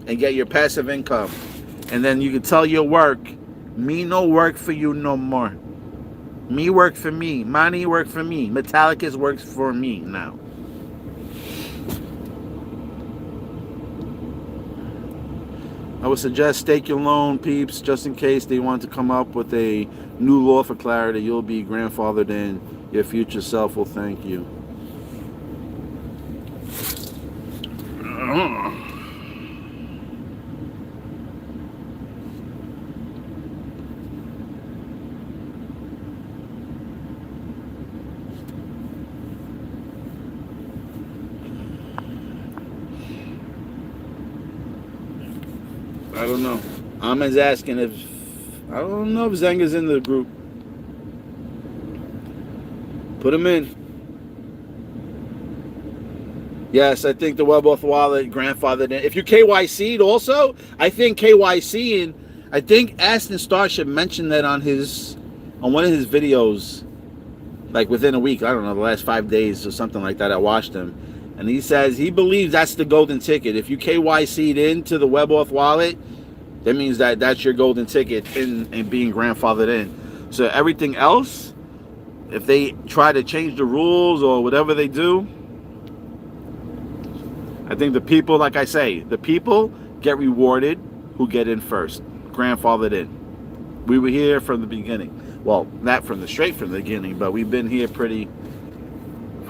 Speaker 1: and get your passive income. And then you can tell your work, me no work for you no more. Me work for me. Money work for me. Metallicus works for me now. I would suggest stake your loan, peeps, just in case they want to come up with a new law for clarity. You'll be grandfathered in. Your future self will thank you. I don't know. Ahmed's asking if... I don't know if Zenga's in the group. Put him in. Yes, I think the WebOff wallet grandfathered in. If you KYC'd also, I think KYC'ing... I think Aston Starship mentioned that on one of his videos, like within a week. I don't know, the last 5 days or something like that. I watched him. And he says he believes that's the golden ticket. If you KYC'd into the WebOff wallet, that means that that's your golden ticket in being grandfathered in. So everything else, if they try to change the rules or whatever they do, I think the people, like I say, the people get rewarded who get in first, grandfathered in. We were here from the beginning. Well, not from straight from the beginning, but we've been here for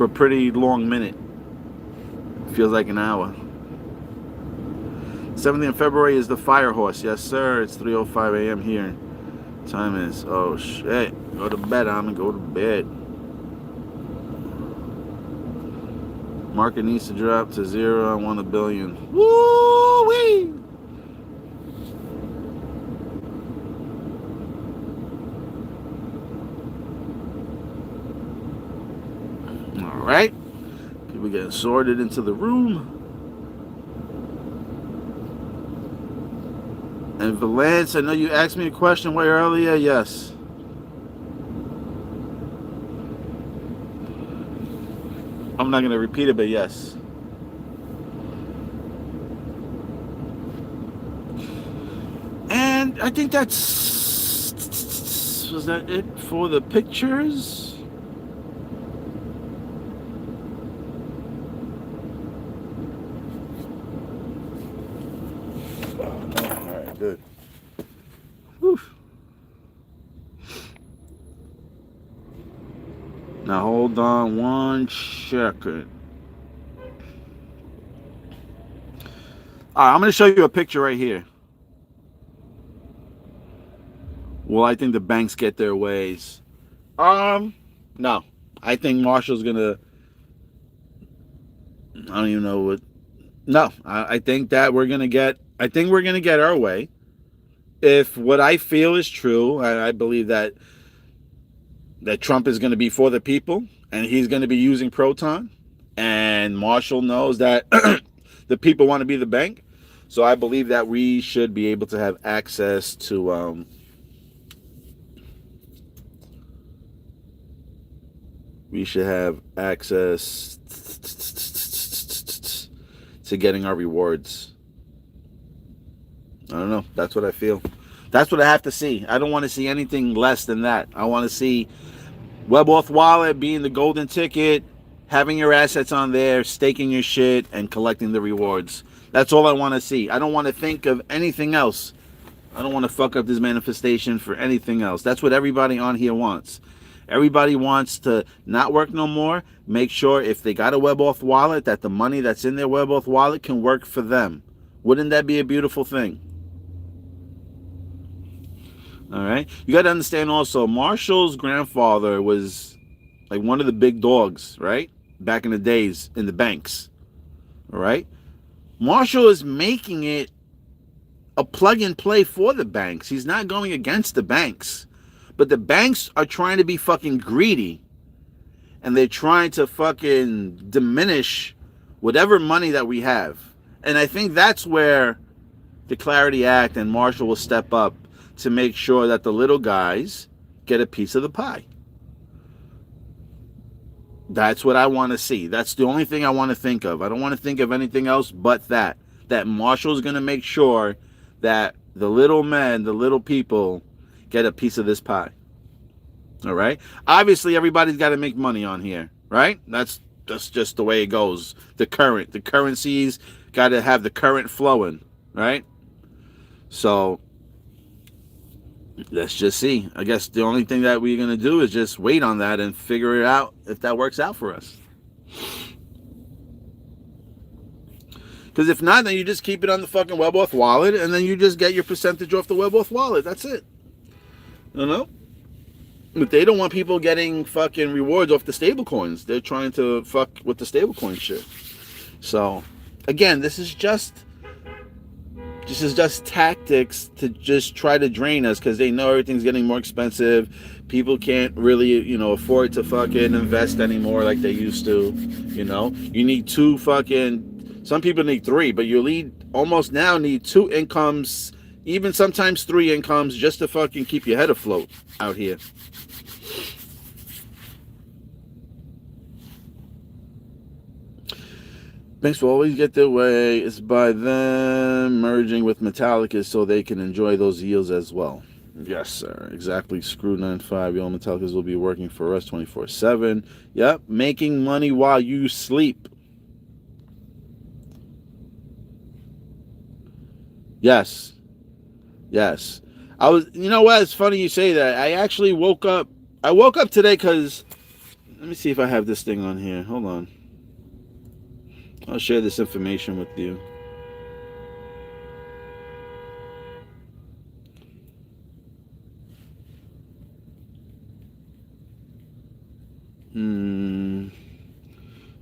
Speaker 1: a pretty long minute. Feels like an hour. 17th of February is the fire horse. Yes, sir. It's 3:05 a.m. here. Time is, oh shit. Go to bed, I'm gonna go to bed. Market needs to drop to 0. I want $1 billion. Woo-wee! All right. People getting sorted into the room. And Valance, I know you asked me a question way earlier. Yes. I'm not going to repeat it, but yes. And I think was that it for the pictures? Good. Whew. Now hold on 1 second. Alright, I'm going to show you a picture right here. Well, I think the banks get their ways. No. I think Marshall's going to... I don't even know what... No, I think that we're going to get... I think we're going to get our way. If what I feel is true, I believe that Trump is going to be for the people, and he's going to be using Proton, and Marshall knows that the people want to be the bank. So I believe that we should be able to have access to we should have access to getting our rewards. I don't know. That's what I feel. That's what I have to see. I don't want to see anything less than that. I want to see WebAuth Wallet being the golden ticket, having your assets on there, staking your shit, and collecting the rewards. That's all I want to see. I don't want to think of anything else. I don't want to fuck up this manifestation for anything else. That's what everybody on here wants. Everybody wants to not work no more. Make sure if they got a WebAuth wallet that the money that's in their WebAuth wallet can work for them. Wouldn't that be a beautiful thing? All right. You got to understand also, Marshall's grandfather was like one of the big dogs, right? Back in the days in the banks. All right. Marshall is making it a plug and play for the banks. He's not going against the banks. But the banks are trying to be fucking greedy. And they're trying to fucking diminish whatever money that we have. And I think that's where the Clarity Act and Marshall will step up to make sure that the little guys get a piece of the pie. That's what I want to see. That's the only thing I want to think of. I don't want to think of anything else but that. That Marshall's going to make sure that the little men, the little people, get a piece of this pie. All right? Obviously, everybody's got to make money on here, right? That's just the way it goes. The currencies got to have the current flowing, right? So let's just see. I guess the only thing that we're going to do is just wait on that and figure it out if that works out for us. Because if not, then you just keep it on the fucking WebAuth wallet and then you just get your percentage off the WebAuth wallet. That's it. You know? But they don't want people getting fucking rewards off the stable coins. They're trying to fuck with the stable coin shit. So, again, this is just tactics to just try to drain us because they know everything's getting more expensive. People can't really, afford to fucking invest anymore like they used to. You need two fucking, some people need three, but you almost now need two incomes, even sometimes three incomes just to fucking keep your head afloat out here. Banks will always get their way. It's by them merging with Metallicus so they can enjoy those yields as well. Yes, sir. Exactly. Screw 9.5. Your Metallicus will be working for us 24/7. Yep. Making money while you sleep. Yes. Yes. You know what? It's funny you say that. I actually woke up today because, let me see if I have this thing on here. Hold on. I'll share this information with you.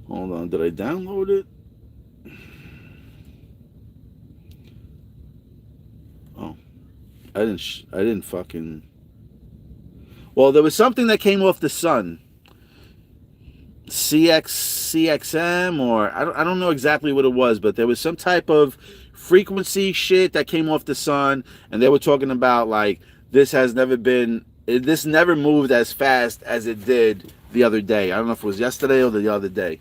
Speaker 1: Hold on. Did I download it? Oh. I didn't fucking... Well, there was something that came off the sun. CXM, or I don't know exactly what it was, but there was some type of frequency shit that came off the sun, and they were talking about like this never moved as fast as it did the other day. I don't know if it was yesterday or the other day.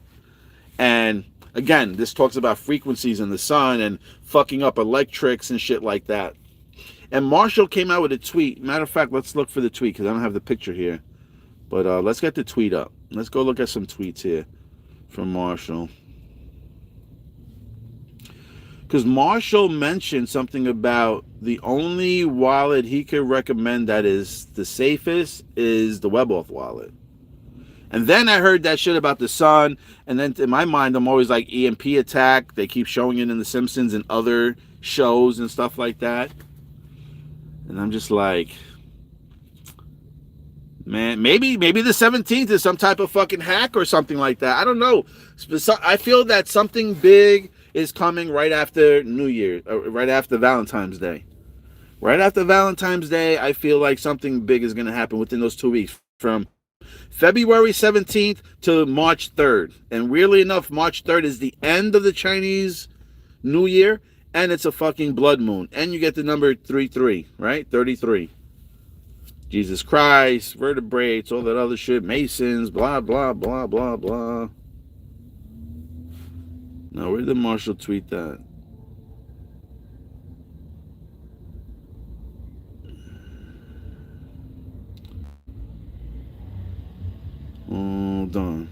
Speaker 1: And again, this talks about frequencies in the sun and fucking up electrics and shit like that. And Marshall came out with a tweet. Matter of fact, let's look for the tweet because I don't have the picture here. But let's get the tweet up. Let's go look at some tweets here from Marshall. Because Marshall mentioned something about the only wallet he could recommend that is the safest is the WebAuth wallet. And then I heard that shit about the sun. And then in my mind, I'm always like EMP attack. They keep showing it in The Simpsons and other shows and stuff like that. And I'm just like, man, maybe the 17th is some type of fucking hack or something like that. I don't know. I feel that something big is coming right after New Year, right after Valentine's Day. Right after Valentine's Day, I feel like something big is going to happen within those 2 weeks, from February 17th to March 3rd. And weirdly enough, March 3rd is the end of the Chinese New Year, and it's a fucking blood moon. And you get the number 33, right? 33. Jesus Christ, vertebrates, all that other shit, Masons, blah, blah, blah, blah, blah. Now, where did Marshall tweet that? Hold on.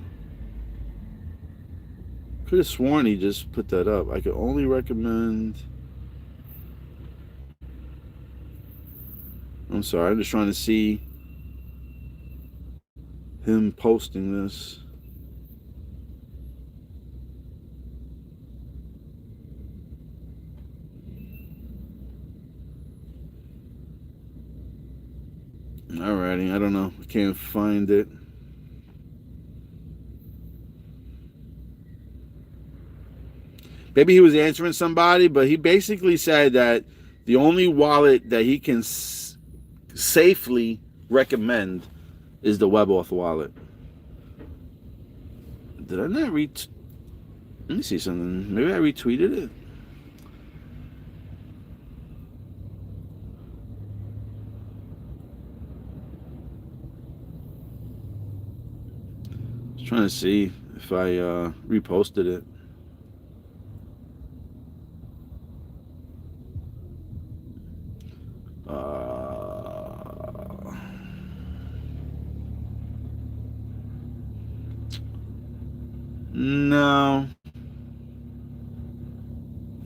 Speaker 1: Could have sworn he just put that up. I could only recommend... I'm sorry, I'm just trying to see him posting this. Alrighty, I don't know. I can't find it. Maybe he was answering somebody, but he basically said that the only wallet that he can safely recommend is the WebAuth wallet. Did I not let me see something. Maybe I retweeted it. Just trying to see if I reposted it.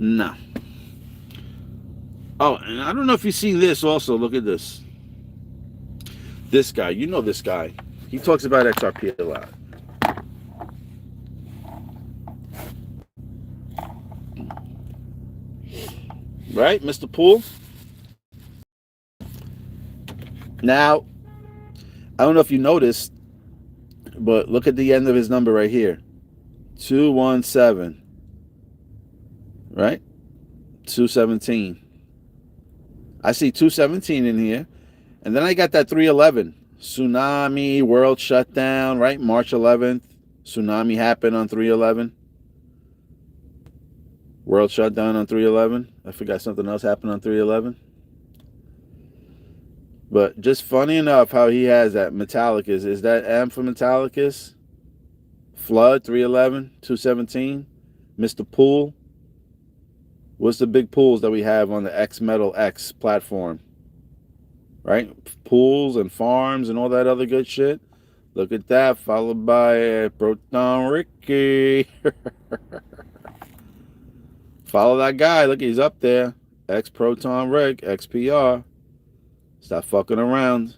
Speaker 1: No. Oh, and I don't know if you've seen this also. Look at this. This guy. You know this guy. He talks about XRP a lot. Right, Mr. Poole? Now, I don't know if you noticed, but look at the end of his number right here. 217. Right? 217. I see 217 in here. And then I got that 311. Tsunami, world shutdown, right? March 11th. Tsunami happened on 311. World shutdown on 311. I forgot something else happened on 311. But just funny enough how he has that Metallicus. Is that M for Metallicus? Flood, 311, 217. Mr. Pool. What's the big pools that we have on the X Metal X platform? Right? Pools and farms and all that other good shit. Look at that. Followed by Proton Ricky. Follow that guy. Look, he's up there. X Proton Rick, XPR. Stop fucking around.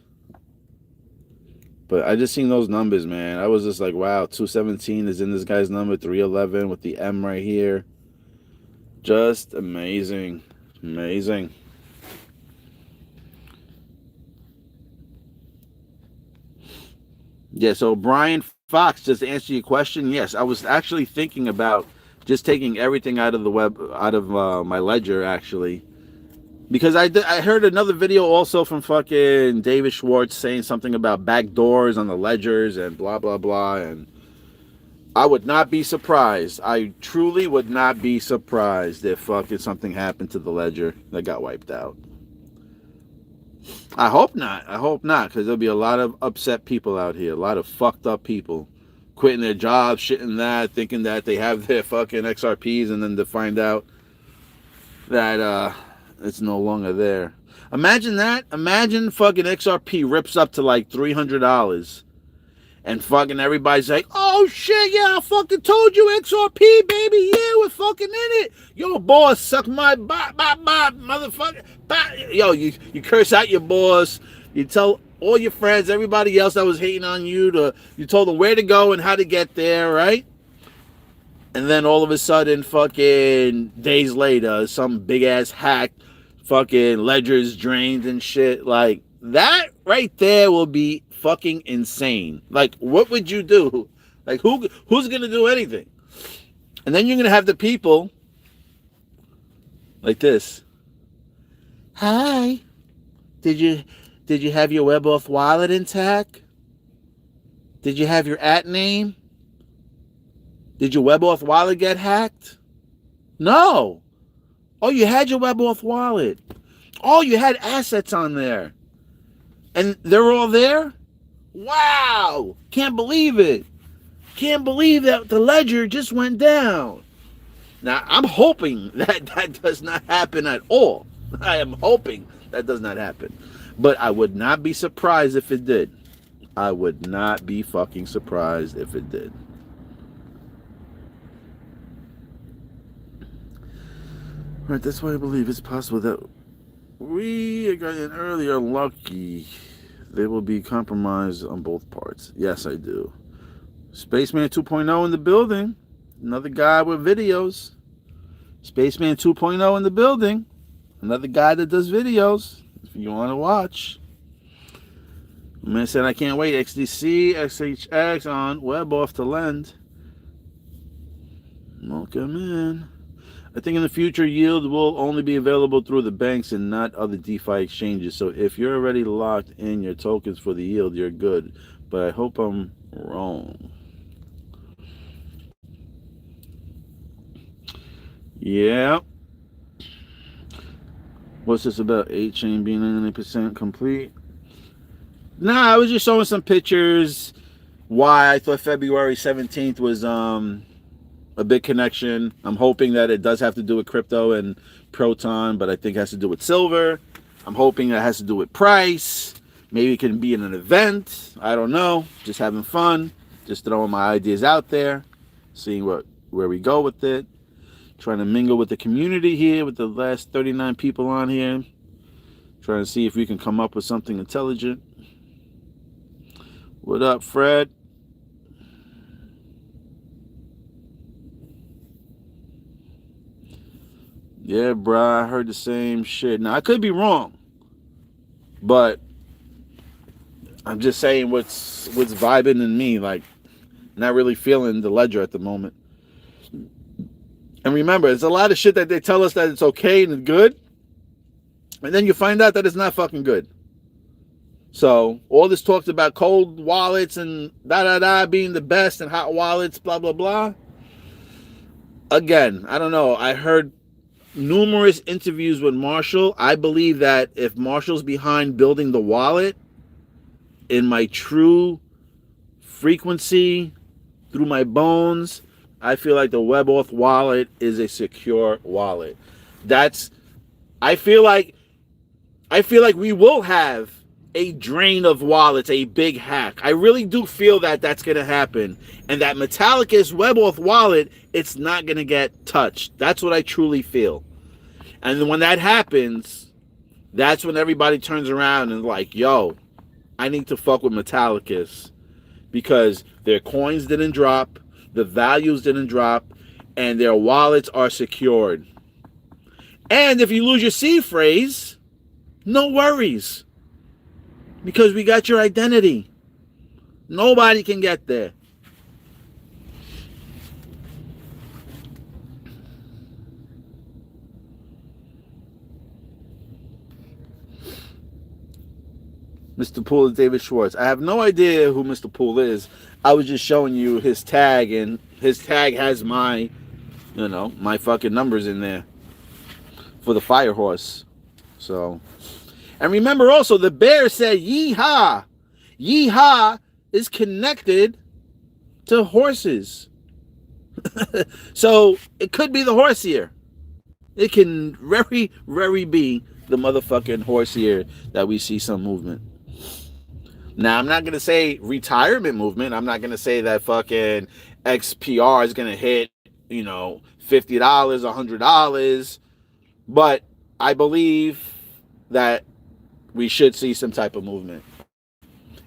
Speaker 1: But I just seen those numbers, man. I was just like, wow, 217 is in this guy's number, 311 with the M right here. Just amazing. Amazing. Yeah, so Brian Fox, just to answer your question, yes, I was actually thinking about just taking everything out of the web, out of my ledger, actually. Because I heard another video also from fucking David Schwartz saying something about backdoors on the ledgers and blah, blah, blah. And I would not be surprised. I truly would not be surprised if fucking something happened to the ledger that got wiped out. I hope not. I hope not, because there'll be a lot of upset people out here. A lot of fucked up people quitting their jobs, shit and that, thinking that they have their fucking XRPs, and then to find out that it's no longer there. Imagine that. Imagine fucking XRP rips up to like $300. And fucking everybody's like, oh shit, yeah, I fucking told you XRP, baby, yeah, we're fucking in it. Yo, boss, suck my bot, motherfucker. Bot. Yo, you curse out your boss. You tell all your friends, everybody else that was hating on you, you told them where to go and how to get there, right? And then all of a sudden, fucking days later, some big ass hack, fucking ledgers drained and shit. Like, that right there will be fucking insane. Like, what would you do? Like, who's gonna do anything? And then you're gonna have the people like this. Hi, did you have your WebAuth wallet intact? Did you have your @name? Did your WebAuth wallet get hacked? No. Oh, you had your WebAuth wallet. Oh, you had assets on there. And they're all there? Wow. Can't believe it. Can't believe that the ledger just went down. Now, I'm hoping that does not happen at all. I am hoping that does not happen. But I would not be surprised if it did. I would not be fucking surprised if it did. Right, that's why I believe it's possible that we got in earlier lucky. They will be compromised on both parts. Yes, I do. Spaceman 2.0 in the building. Another guy with videos. Spaceman 2.0 in the building. Another guy that does videos. If you want to watch. Man said, I can't wait. XDC, XHX on WebAuth to lend. Welcome in. I think in the future, yield will only be available through the banks and not other DeFi exchanges. So if you're already locked in your tokens for the yield, you're good. But I hope I'm wrong. Yeah. What's this about? 8chain being 90% complete? Nah, I was just showing some pictures. Why I thought February 17th was a big connection. I'm hoping that it does have to do with crypto and Proton, but I think it has to do with silver. I'm hoping that it has to do with price. Maybe it can be in an event. I don't know. Just having fun. Just throwing my ideas out there. Seeing where we go with it. Trying to mingle with the community here with the last 39 people on here. Trying to see if we can come up with something intelligent. What up, Fred? Yeah, bruh, I heard the same shit. Now, I could be wrong, but I'm just saying what's vibing in me. Like, not really feeling the ledger at the moment. And remember, there's a lot of shit that they tell us that it's okay and good, and then you find out that it's not fucking good. So, all this talks about cold wallets and being the best and hot wallets, blah, blah, blah. Again, I don't know. I heard numerous interviews with Marshall. I believe that if Marshall's behind building the wallet in my true frequency through my bones, I feel like the WebAuth wallet is a secure wallet. I feel like we will have a drain of wallets, a big hack. I really do feel that that's going to happen. And that Metallicus WebAuth wallet, it's not going to get touched. That's what I truly feel. And when that happens, that's when everybody turns around and like, yo, I need to fuck with Metallicus because their coins didn't drop, the values didn't drop, and their wallets are secured. And if you lose your seed phrase, no worries. Because we got your identity. Nobody can get there. Mr. Poole is David Schwartz. I have no idea who Mr. Poole is. I was just showing you his tag, and his tag has my fucking numbers in there for the fire horse. So, and remember also, the bear said yeehaw. Yeehaw is connected to horses. So, it could be the horse here. It can very, very be the motherfucking horse here that we see some movement. Now, I'm not going to say retirement movement. I'm not going to say that fucking XPR is going to hit, $50, $100. But I believe that we should see some type of movement.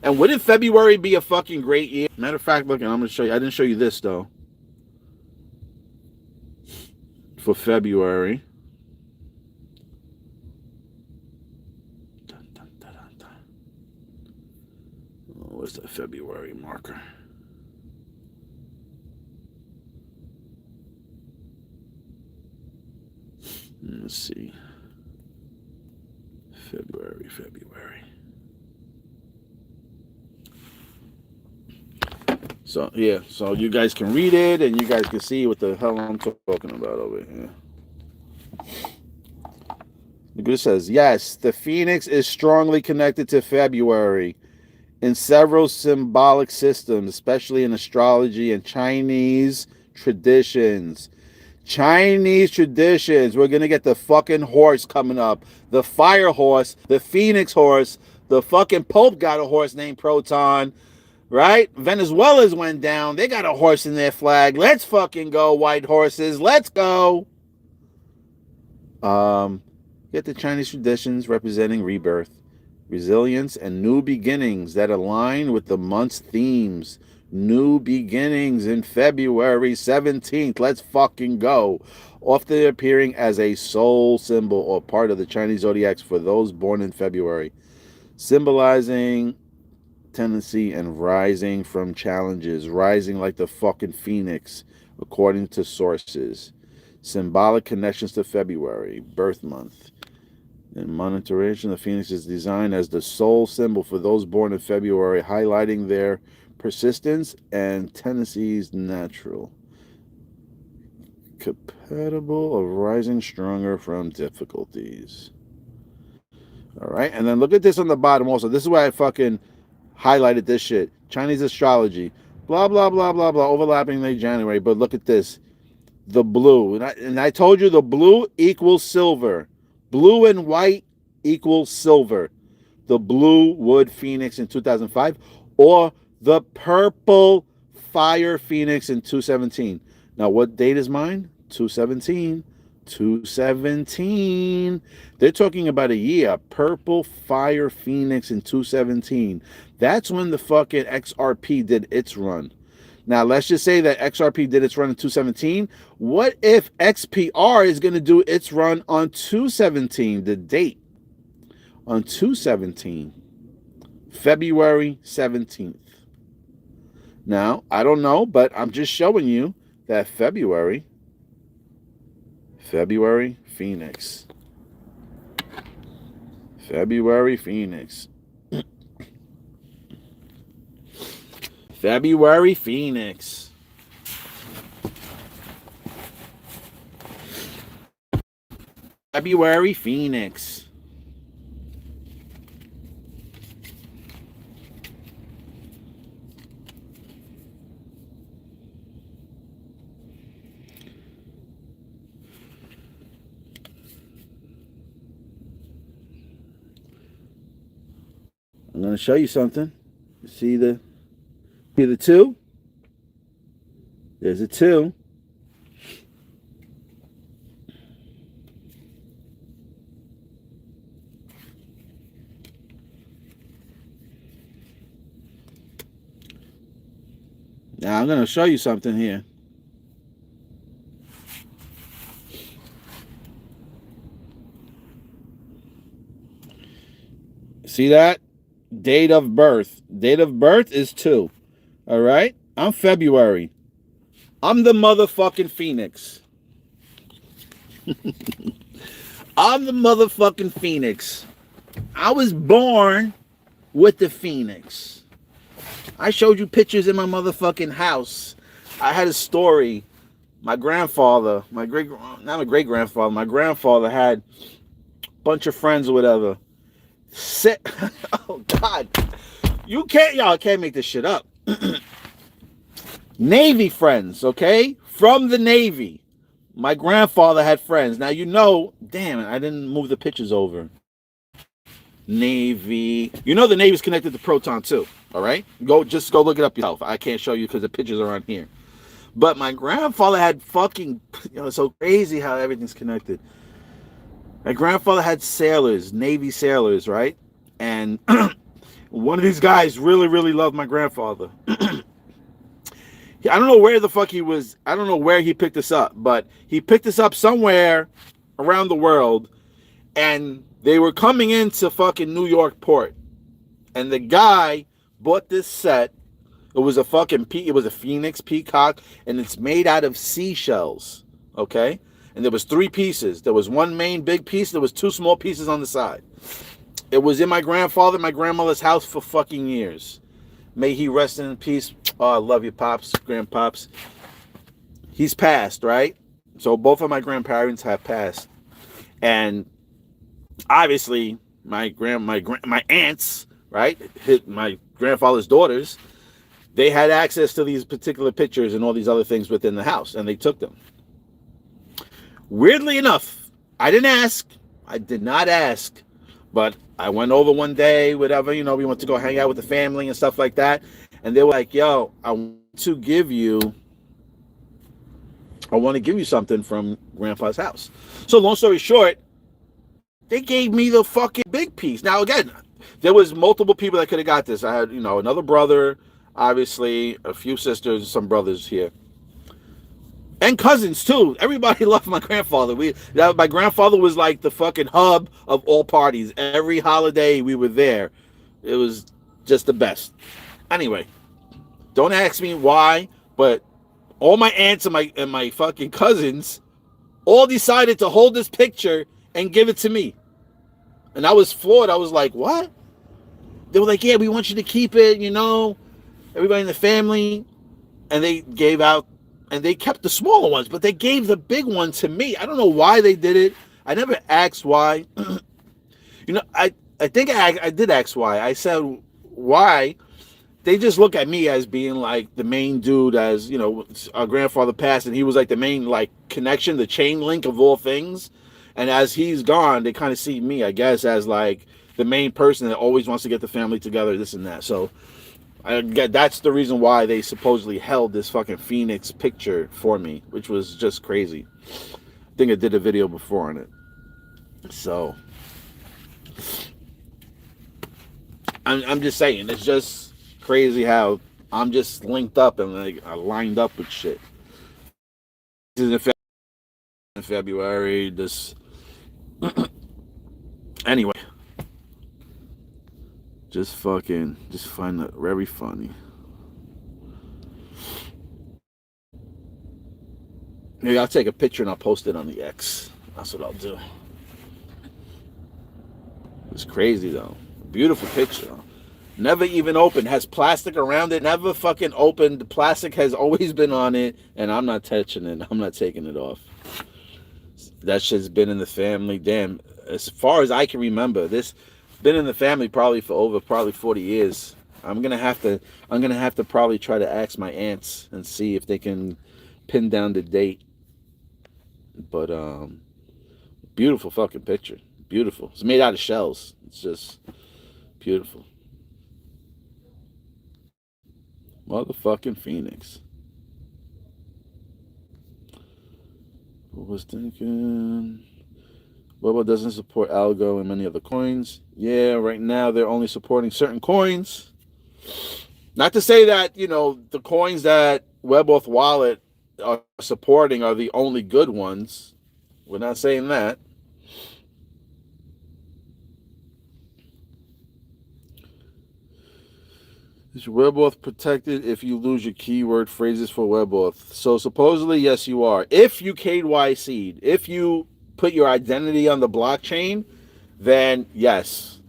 Speaker 1: And wouldn't February be a fucking great year? Matter of fact, look, I'm going to show you. I didn't show you this, though. For February. Oh, what's that February marker? Let's see. February. So, yeah. So you guys can read it and you guys can see what the hell I'm talking about over here. Look what it says. Yes, the phoenix is strongly connected to February in several symbolic systems, especially in astrology and Chinese traditions. Chinese traditions. We're going to get the fucking horse coming up. The fire horse, the phoenix horse. The fucking Pope got a horse named Proton. Right? Venezuela's went down. They got a horse in their flag. Let's fucking go, white horses. Let's go. Get the Chinese traditions representing rebirth, resilience, and new beginnings that align with the month's themes. New beginnings in February 17th. Let's fucking go. Often appearing as a soul symbol or part of the Chinese zodiacs for those born in February, symbolizing tendency and rising from challenges, rising like the fucking phoenix, according to sources. Symbolic connections to February, birth month. In monetization, the phoenix is designed as the soul symbol for those born in February, highlighting their persistence and tendencies natural. Compatible of rising stronger from difficulties. All right, and then look at this on the bottom also. This is why I fucking highlighted this shit. Chinese astrology. Blah, blah, blah, blah, blah. Overlapping late January. But look at this. The blue. And I told you the blue equals silver. Blue and white equals silver. The blue wood phoenix in 2005 or the purple fire phoenix in 2017. Now, what date is mine? 2017. 2017. They're talking about a year. Purple fire phoenix in 2017. That's when the fucking XRP did its run. Now, let's just say that XRP did its run in 2017. What if XPR is going to do its run on 217, the date? On 217, February 17th. Now, I don't know, but I'm just showing you that February Phoenix. February Phoenix. February Phoenix. February Phoenix. I'm going to show you something. You see the 2? There's a 2. Now I'm going to show you something here. See that? Date of birth. Date of birth is 2. All right? I'm February. I'm the motherfucking Phoenix. I'm the motherfucking Phoenix. I was born with the Phoenix. I showed you pictures in my motherfucking house. I had a story. My grandfather, not my great-grandfather, my grandfather had a bunch of friends or whatever. Oh, God. Y'all can't make this shit up. Navy friends, okay? From the Navy. My grandfather had friends. Now, damn it, I didn't move the pictures over. Navy. You know the Navy's connected to Proton too, all right? Just go look it up yourself. I can't show you because the pictures are on here. But my grandfather had fucking, it's so crazy how everything's connected. My grandfather had sailors, Navy sailors, right? And One of these guys really, really loved my grandfather. I don't know where the fuck he was. I don't know where he picked this up, but he picked this up somewhere around the world, and they were coming into fucking New York port, and the guy bought this set. It was a phoenix peacock, and it's made out of seashells. Okay, and there was 3 pieces. There was one main big piece. There was 2 small pieces on the side. It was in my grandmother's house for fucking years. May he rest in peace. Oh, I love you, pops, grandpops. He's passed, right? So both of my grandparents have passed, and obviously my aunts, right? My grandfather's daughters. They had access to these particular pictures and all these other things within the house, and they took them. Weirdly enough, I didn't ask. I did not ask, but I went over one day, whatever, we went to go hang out with the family and stuff like that, and they were like, yo, I want to give you something from Grandpa's house. So long story short, they gave me the fucking big piece. Now, again, there was multiple people that could have got this. I had, another brother, obviously, a few sisters, some brothers here, and cousins too. Everybody loved my grandfather. My grandfather was like the fucking hub of all parties. Every holiday we were there. It was just the best. Anyway, don't ask me why, but all my aunts and my fucking cousins all decided to hold this picture and give it to me. And I was floored. I was like, what? They were like, yeah, we want you to keep it, everybody in the family. And they gave out, and they kept the smaller ones, but they gave the big one to me. I don't know why they did it. I never asked why. I think I did ask why. I said, why? They just look at me as being like the main dude, as, our grandfather passed, and he was like the main like connection, the chain link of all things. And as he's gone, they kind of see me, I guess, as like the main person that always wants to get the family together, this and that. So that's the reason why they supposedly held this fucking Phoenix picture for me, which was just crazy. I think I did a video before on it. So I'm just saying, it's just crazy how I'm just linked up and like I lined up with shit. This is in February. This anyway. Just find it very funny. Maybe I'll take a picture and I'll post it on the X. That's what I'll do. It's crazy though. Beautiful picture. Never even opened. Has plastic around it. Never fucking opened. The plastic has always been on it, and I'm not touching it. I'm not taking it off. That shit's been in the family. Damn. As far as I can remember, this been in the family probably for over 40 years. I'm gonna have to probably try to ask my aunts and see if they can pin down the date. But beautiful fucking picture. Beautiful. It's made out of shells. It's just beautiful. Motherfucking Phoenix. What was thinking? Webber doesn't support Algo and many other coins. Yeah, right now they're only supporting certain coins. Not to say that, the coins that WebAuth Wallet are supporting are the only good ones. We're not saying that. Is WebAuth protected if you lose your keyword phrases for WebAuth? So supposedly, yes, you are. If you KYC'd, if you put your identity on the blockchain, then yes,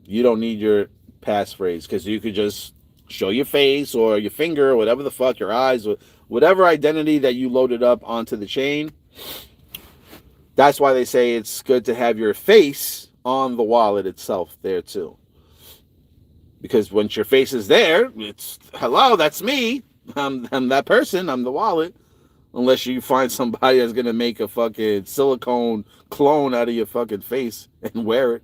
Speaker 1: you don't need your passphrase, because you could just show your face or your finger or whatever the fuck, your eyes, or whatever identity that you loaded up onto the chain. That's why they say it's good to have your face on the wallet itself there too. Because once your face is there, it's, hello, that's me. I'm that person. I'm the wallet. Unless you find somebody that's going to make a fucking silicone clone out of your fucking face and wear it.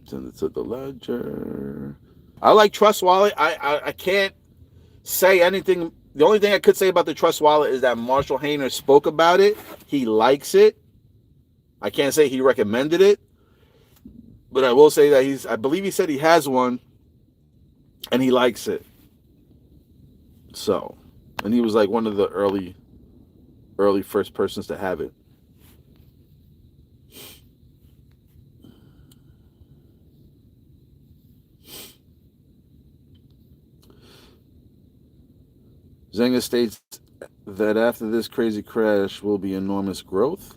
Speaker 1: Send it to the ledger. I like Trust Wallet. I can't say anything. The only thing I could say about the Trust Wallet is that Marshall Hayner spoke about it he likes it. I can't say he recommended it, but I will say that I believe he said he has one and he likes it. So, and he was like one of the early first persons to have it. Zenga states that after this crazy crash will be enormous growth.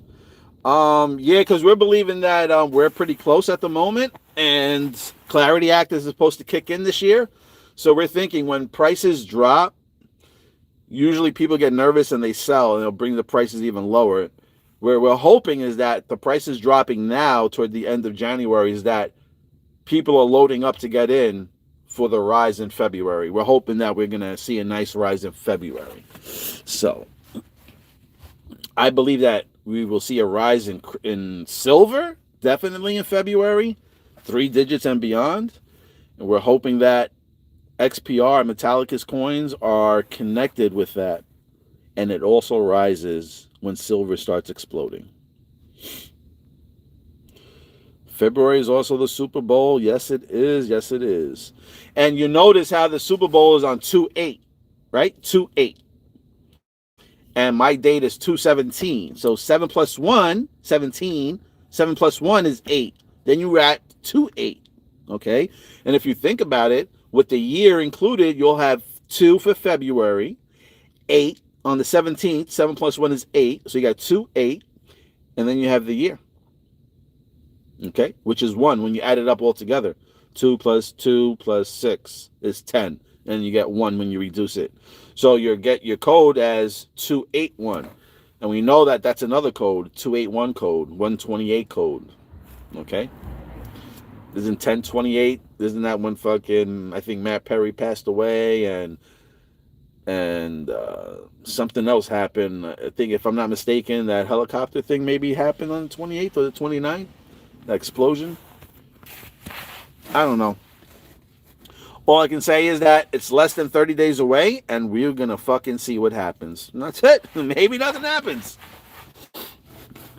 Speaker 1: Yeah, because we're believing that we're pretty close at the moment, and Clarity Act is supposed to kick in this year. So we're thinking when prices drop, usually people get nervous and they sell, and it'll bring the prices even lower. Where we're hoping is that the prices dropping now toward the end of January is that people are loading up to get in for the rise in February. We're hoping that we're going to see a nice rise in February. So I believe that we will see a rise in silver, definitely in February, 3 digits and beyond. And we're hoping that XPR and Metallicus coins are connected with that. And it also rises when silver starts exploding. February is also the Super Bowl. Yes, it is. Yes, it is. And you notice how the Super Bowl is on 2/8, right? 2/8. And my date is 2/17. So 7 plus 1, 17. 7 plus 1 is 8. Then you're at 2/8. Okay? And if you think about it, with the year included, you'll have 2 for February, 8 on the 17th. 7 plus 1 is 8. So you got 2/8. And then you have the year. Okay? Which is 1 when you add it up all together. 2 plus 2 plus 6 is 10. And you get 1 when you reduce it. So you get your code as 281. And we know that that's another code, 281 code, 128 code. Okay? Isn't 1028? Isn't that when fucking, I think Matt Perry passed away and something else happened. I think, if I'm not mistaken, that helicopter thing maybe happened on the 28th or the 29th? That explosion? I don't know. All I can say is that it's less than 30 days away, and we're going to fucking see what happens. And that's it. Maybe nothing happens.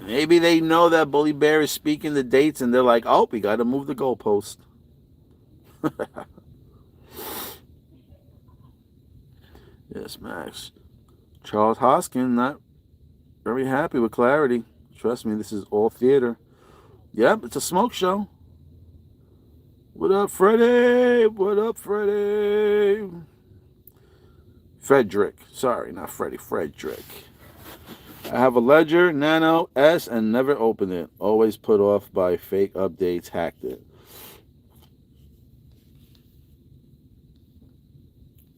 Speaker 1: Maybe they know that Bully Bear is speaking the dates, and they're like, oh, we got to move the goalpost. Yes, Max. Charles Hoskin, not very happy with Clarity. Trust me, this is all theater. Yep, it's a smoke show. What up, Freddie? What up, Freddie? Frederick. Sorry, not Freddie. Frederick. I have a Ledger Nano S and never opened it. Always put off by fake updates. Hacked it.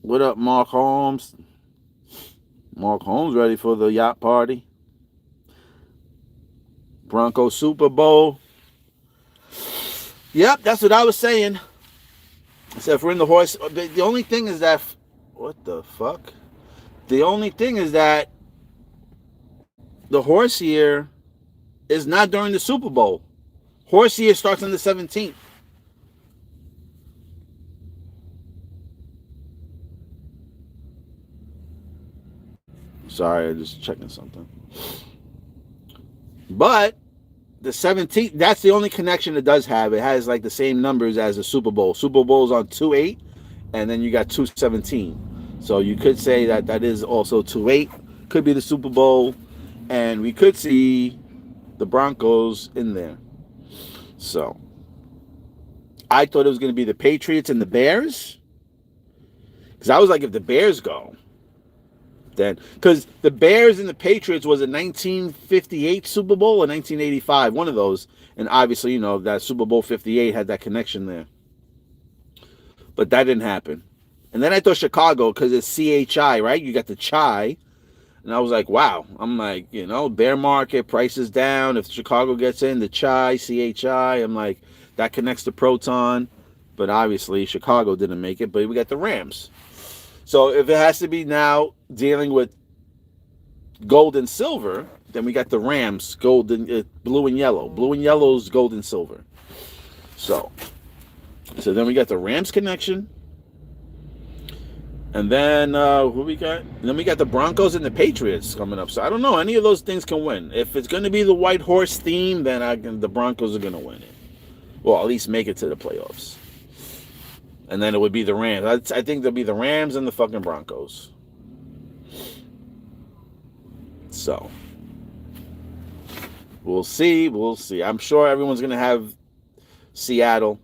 Speaker 1: What up, Mark Holmes? Mark Holmes ready for the yacht party. Broncos Super Bowl. Yep, that's what I was saying. I said, if we're in the horse, the only thing is that, what the fuck? The only thing is that the horse year is not during the Super Bowl. Horse year starts on the 17th. Sorry, I'm just checking something. But the 17th, that's the only connection it does have. It has like the same numbers as the Super Bowl. Super Bowl is on 2/8, and then you got 2/17. So you could say that that is also 2/8. Could be the Super Bowl, and we could see the Broncos in there. So I thought it was going to be the Patriots and the Bears, because I was like, if the Bears go, then, because the Bears and the Patriots was a 1958 Super Bowl or 1985, one of those, and obviously, you know, that Super Bowl 58 had that connection there, but that didn't happen. And then I thought Chicago, because it's CHI, right? You got the chai, and I was like, wow. I'm like, you know, bear market, prices down. If Chicago gets in, the chai, CHI, I'm like, that connects to Proton, but obviously Chicago didn't make it, but we got the Rams. So if it has to be now dealing with gold and silver, then we got the Rams, gold and blue and yellow. Blue and yellow is gold and silver. So then we got the Rams connection. And then who we got? And then we got the Broncos and the Patriots coming up. So I don't know. Any of those things can win. If it's going to be the white horse theme, then the Broncos are going to win it. Well, at least make it to the playoffs. And then it would be the Rams. I think there'll be the Rams and the fucking Broncos. So we'll see. We'll see. I'm sure everyone's going to have Seattle.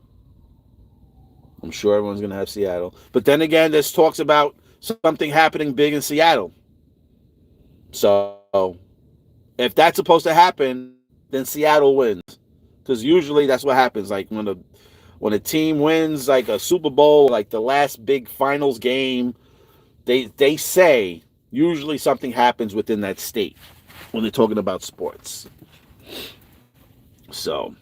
Speaker 1: But then again, there's talks about something happening big in Seattle. So if that's supposed to happen, then Seattle wins. Because usually that's what happens. Like when a team wins like a Super Bowl, like the last big finals game, they say usually something happens within that state when they're talking about sports. So,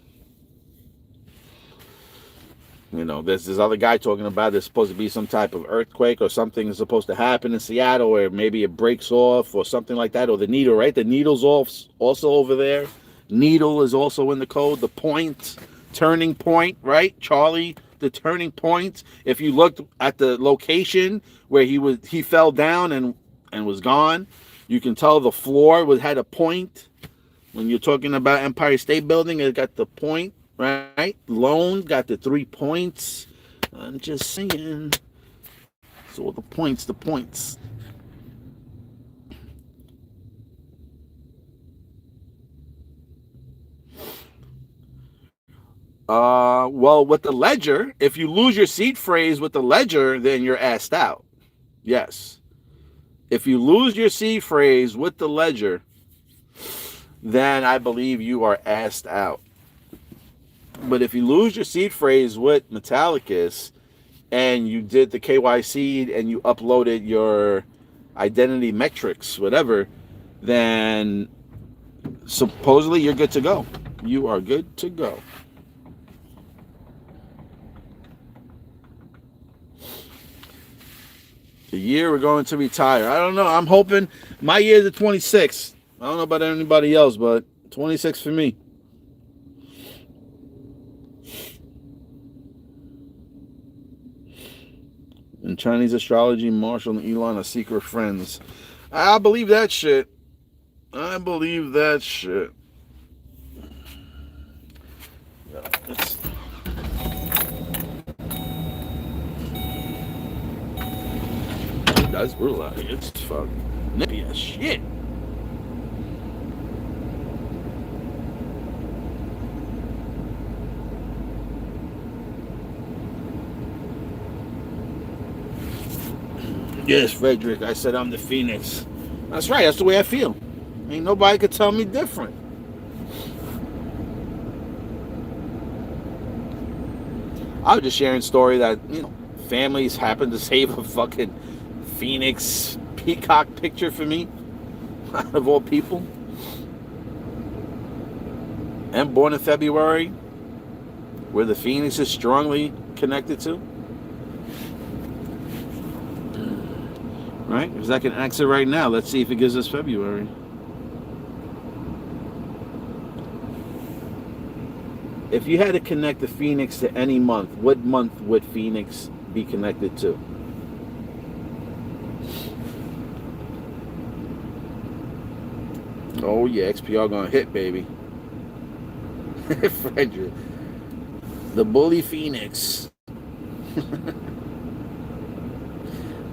Speaker 1: you know, there's this other guy talking about there's supposed to be some type of earthquake or something is supposed to happen in Seattle, or maybe it breaks off or something like that, or the needle, right? The needle's also over there. Needle is also in the code. The point, turning point, right? Charlie, the turning point. If you looked at the location where he fell down and was gone, you can tell the floor had a point. When you're talking about Empire State Building, it got the point, right? Lone got the 3 points. I'm just saying. So the points. Well, with the ledger, if you lose your seed phrase with the ledger, then you're asked out. Yes. If you lose your seed phrase with the ledger, then I believe you are asked out. But if you lose your seed phrase with Metallicus and you did the KYC and you uploaded your identity metrics, whatever, then supposedly you're good to go. You are good to go. The year we're going to retire. I don't know. I'm hoping my year is the 26th. I don't know about anybody else, but 26 for me. In Chinese astrology, Marshall and Elon are secret friends. I believe that shit. Yeah, that's brutal out here. It's fucking nippy as shit. Yes, Frederick, I said I'm the Phoenix. That's right, that's the way I feel. Ain't nobody could tell me different. I was just sharing a story that, you know, families happen to save a fucking Phoenix peacock picture for me, out of all people. And born in February, where the Phoenix is strongly connected to. Right? Because I can exit right now. Let's see if it gives us February. If you had to connect the Phoenix to any month, what month would Phoenix be connected to? Oh yeah, XPR gonna hit, baby. Frederick. The bully Phoenix.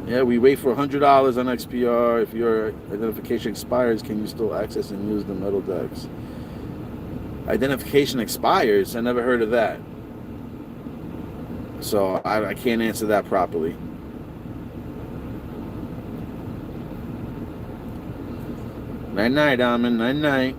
Speaker 1: Yeah, we wait for $100 on XPR. If your identification expires, can you still access and use the metal decks? Identification expires? I never heard of that. So I can't answer that properly. Night-night, Almond. Night-night.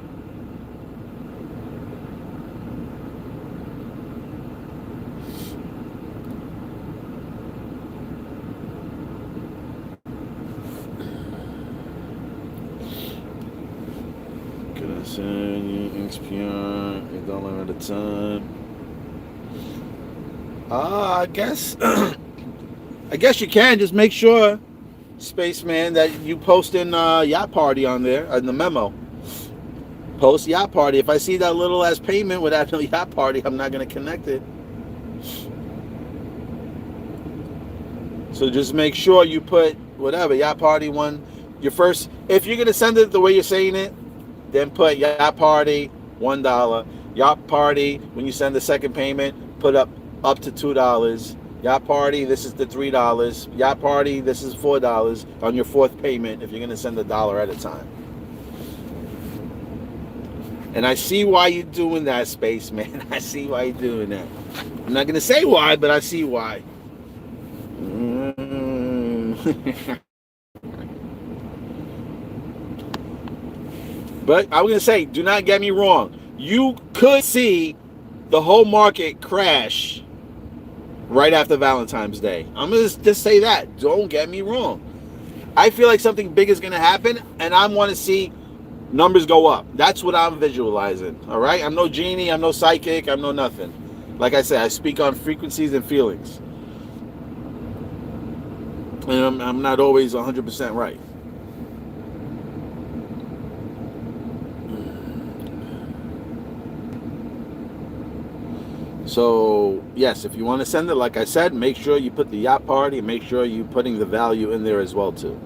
Speaker 1: XPR, $8 at a time. I guess I guess you can. Just make sure, Spaceman, that you post in Yacht Party on there, in the memo. Post Yacht Party. If I see that little ass payment without no Yacht Party, I'm not going to connect it. So just make sure you put whatever yacht party one. Your first, if you're gonna send it the way you're saying it, then put yacht party $1. Yacht party when you send the second payment, put up to $2. Yacht party, this is the $3. Yacht party, this is $4 on your fourth payment if you're gonna send $1 at a time. And I see why you're doing that, Spaceman. I see why you're doing that. I'm not gonna say why, but I see why. But I was gonna say, do not get me wrong. You could see the whole market crash right after Valentine's Day. I'm gonna just say that. Don't get me wrong. I feel like something big is gonna happen, and I want to see numbers go up. That's what I'm visualizing. All right. I'm no genie. I'm no psychic. I'm no nothing. Like I said, I speak on frequencies and feelings, and I'm not always 100% right. So, yes, if you want to send it, like I said, make sure you put the yacht party and make sure you're putting the value in there as well, too.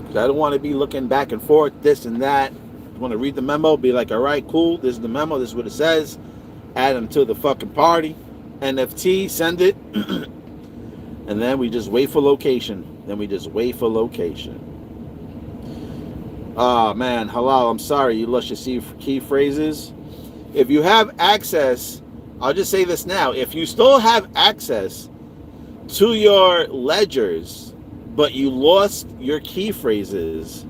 Speaker 1: Because I don't want to be looking back and forth, this and that. You want to read the memo, be like, all right, cool, this is the memo, this is what it says. Add them to the fucking party. NFT, send it. And then we just wait for location. Oh, man, halal, I'm sorry, you lost your key phrases. If you have access, I'll just say this now. If you still have access to your ledgers, but you lost your key phrases,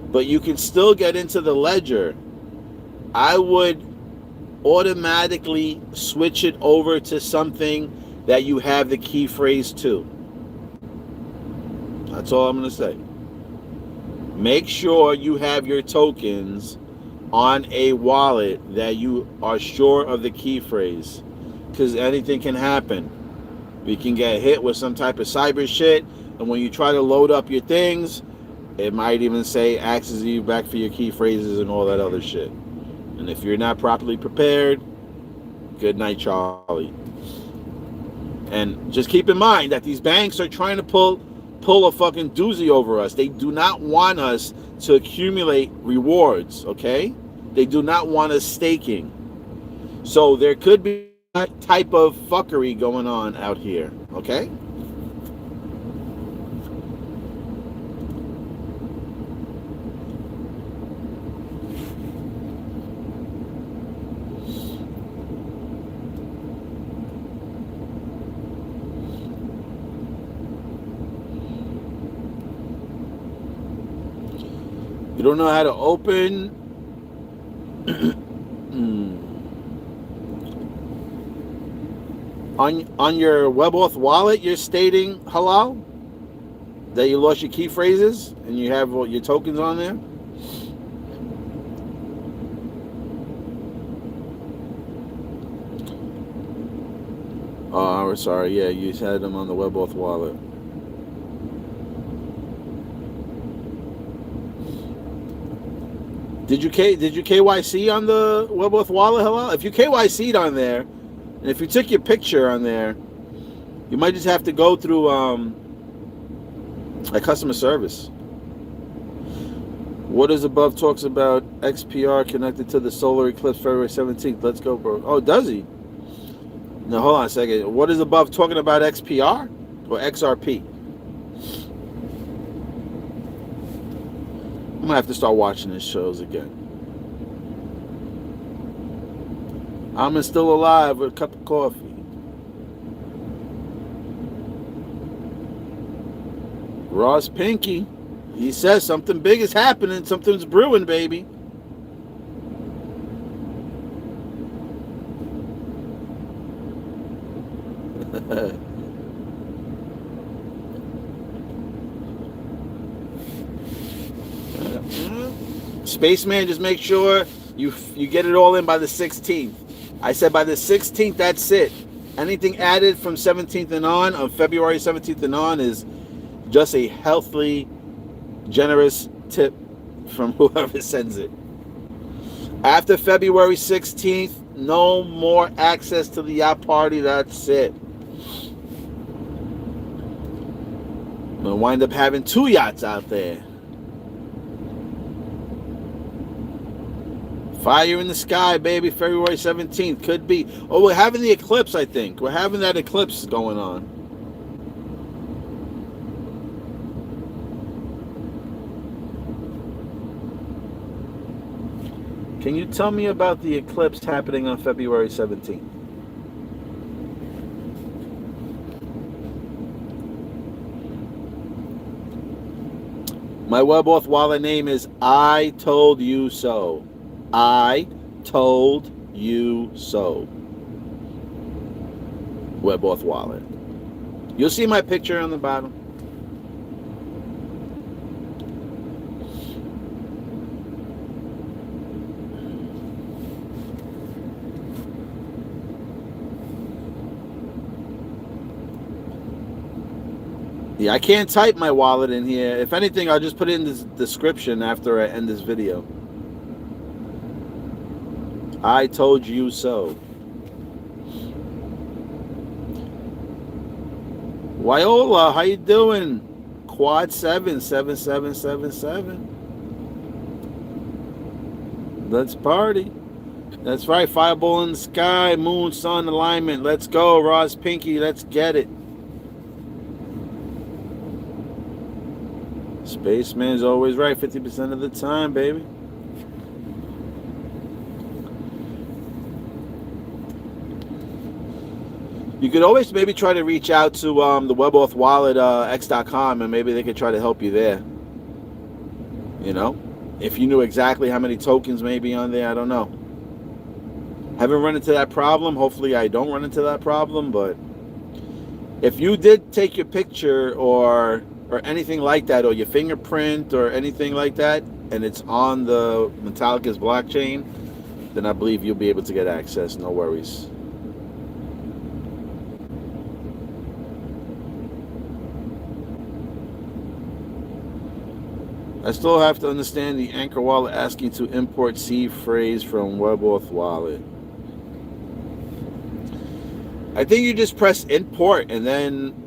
Speaker 1: but you can still get into the ledger, I would automatically switch it over to something that you have the key phrase to. That's all I'm going to say. Make sure you have your tokens on a wallet that you are sure of the key phrase, because anything can happen. We can get hit with some type of cyber shit, and when you try to load up your things, it might even say access you back for your key phrases and all that other shit. And if you're not properly prepared, good night, Charlie. And just keep in mind that these banks are trying to pull a fucking doozy over us. They do not want us to accumulate rewards, okay? They do not want us staking. So there could be that type of fuckery going on out here, okay? You don't know how to open on your WebAuth wallet, you're stating halal that you lost your key phrases and you have your tokens on there. Oh, sorry. Yeah, you had them on the WebAuth wallet. Did you KYC on the WebAuth wallet? Hello? If you KYC'd on there, and if you took your picture on there, you might just have to go through a customer service. What is above talks about XPR connected to the solar eclipse February 17th. Let's go, bro. Oh, does he? No, hold on a second. What is above talking about XPR or XRP? I'm going to have to start watching these shows again. I'm still alive with a cup of coffee. Ross Pinky, he says something big is happening. Something's brewing, baby. Spaceman, just make sure you get it all in by the 16th. I said by the 16th, that's it. Anything added from 17th and on February 17th and on is just a healthy, generous tip from whoever sends it. After February 16th, no more access to the yacht party. That's it. gonna wind up having 2 yachts out there. Fire in the sky, baby. February 17th. Could be. Oh, we're having the eclipse, I think. We're having that eclipse going on. Can you tell me about the eclipse happening on February 17th? My WebAuth wallet name is I Told You So. I Told You So. WebAuth wallet. You'll see my picture on the bottom. Yeah, I can't type my wallet in here. If anything, I'll just put it in the description after I end this video. I told you so. Wyola, how you doing? Quad 77777. Let's party. That's right. Fireball in the sky. Moon, sun alignment. Let's go. Ross Pinky. Let's get it. Spaceman's always right 50% of the time, baby. You could always maybe try to reach out to the WebAuth wallet, x.com, and maybe they could try to help you there. You know? If you knew exactly how many tokens may be on there, I don't know. Haven't run into that problem. Hopefully I don't run into that problem, but if you did take your picture or anything like that, or your fingerprint or anything like that, and it's on the Metallicus blockchain, then I believe you'll be able to get access. No worries. I still have to understand the Anchor wallet asking to import C phrase from WebAuth wallet. I think you just press import and then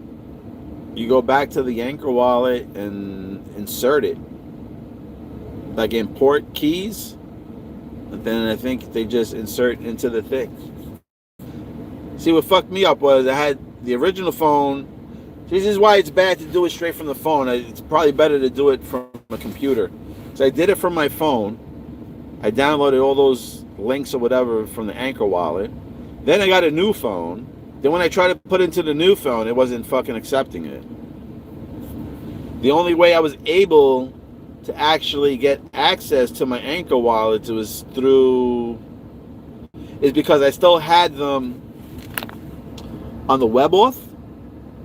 Speaker 1: you go back to the Anchor wallet and insert it. Like import keys. And then I think they just insert into the thing. See, what fucked me up was I had the original phone. This is why it's bad to do it straight from the phone. It's probably better to do it from a computer. So I did it from my phone. I downloaded all those links or whatever from the Anchor wallet. Then I got a new phone. Then when I tried to put into the new phone, it wasn't fucking accepting it. The only way I was able to actually get access to my Anchor wallet is because I still had them on the WebAuth,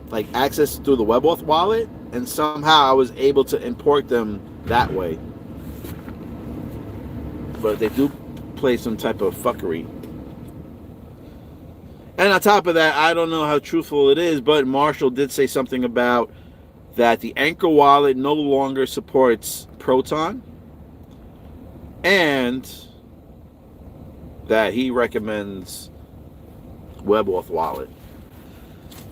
Speaker 1: like access through the WebAuth wallet, and somehow I was able to import them that way. But they do play some type of fuckery. And on top of that, I don't know how truthful it is, but Marshall did say something about that the Anchor wallet no longer supports Proton, and that he recommends WebAuth wallet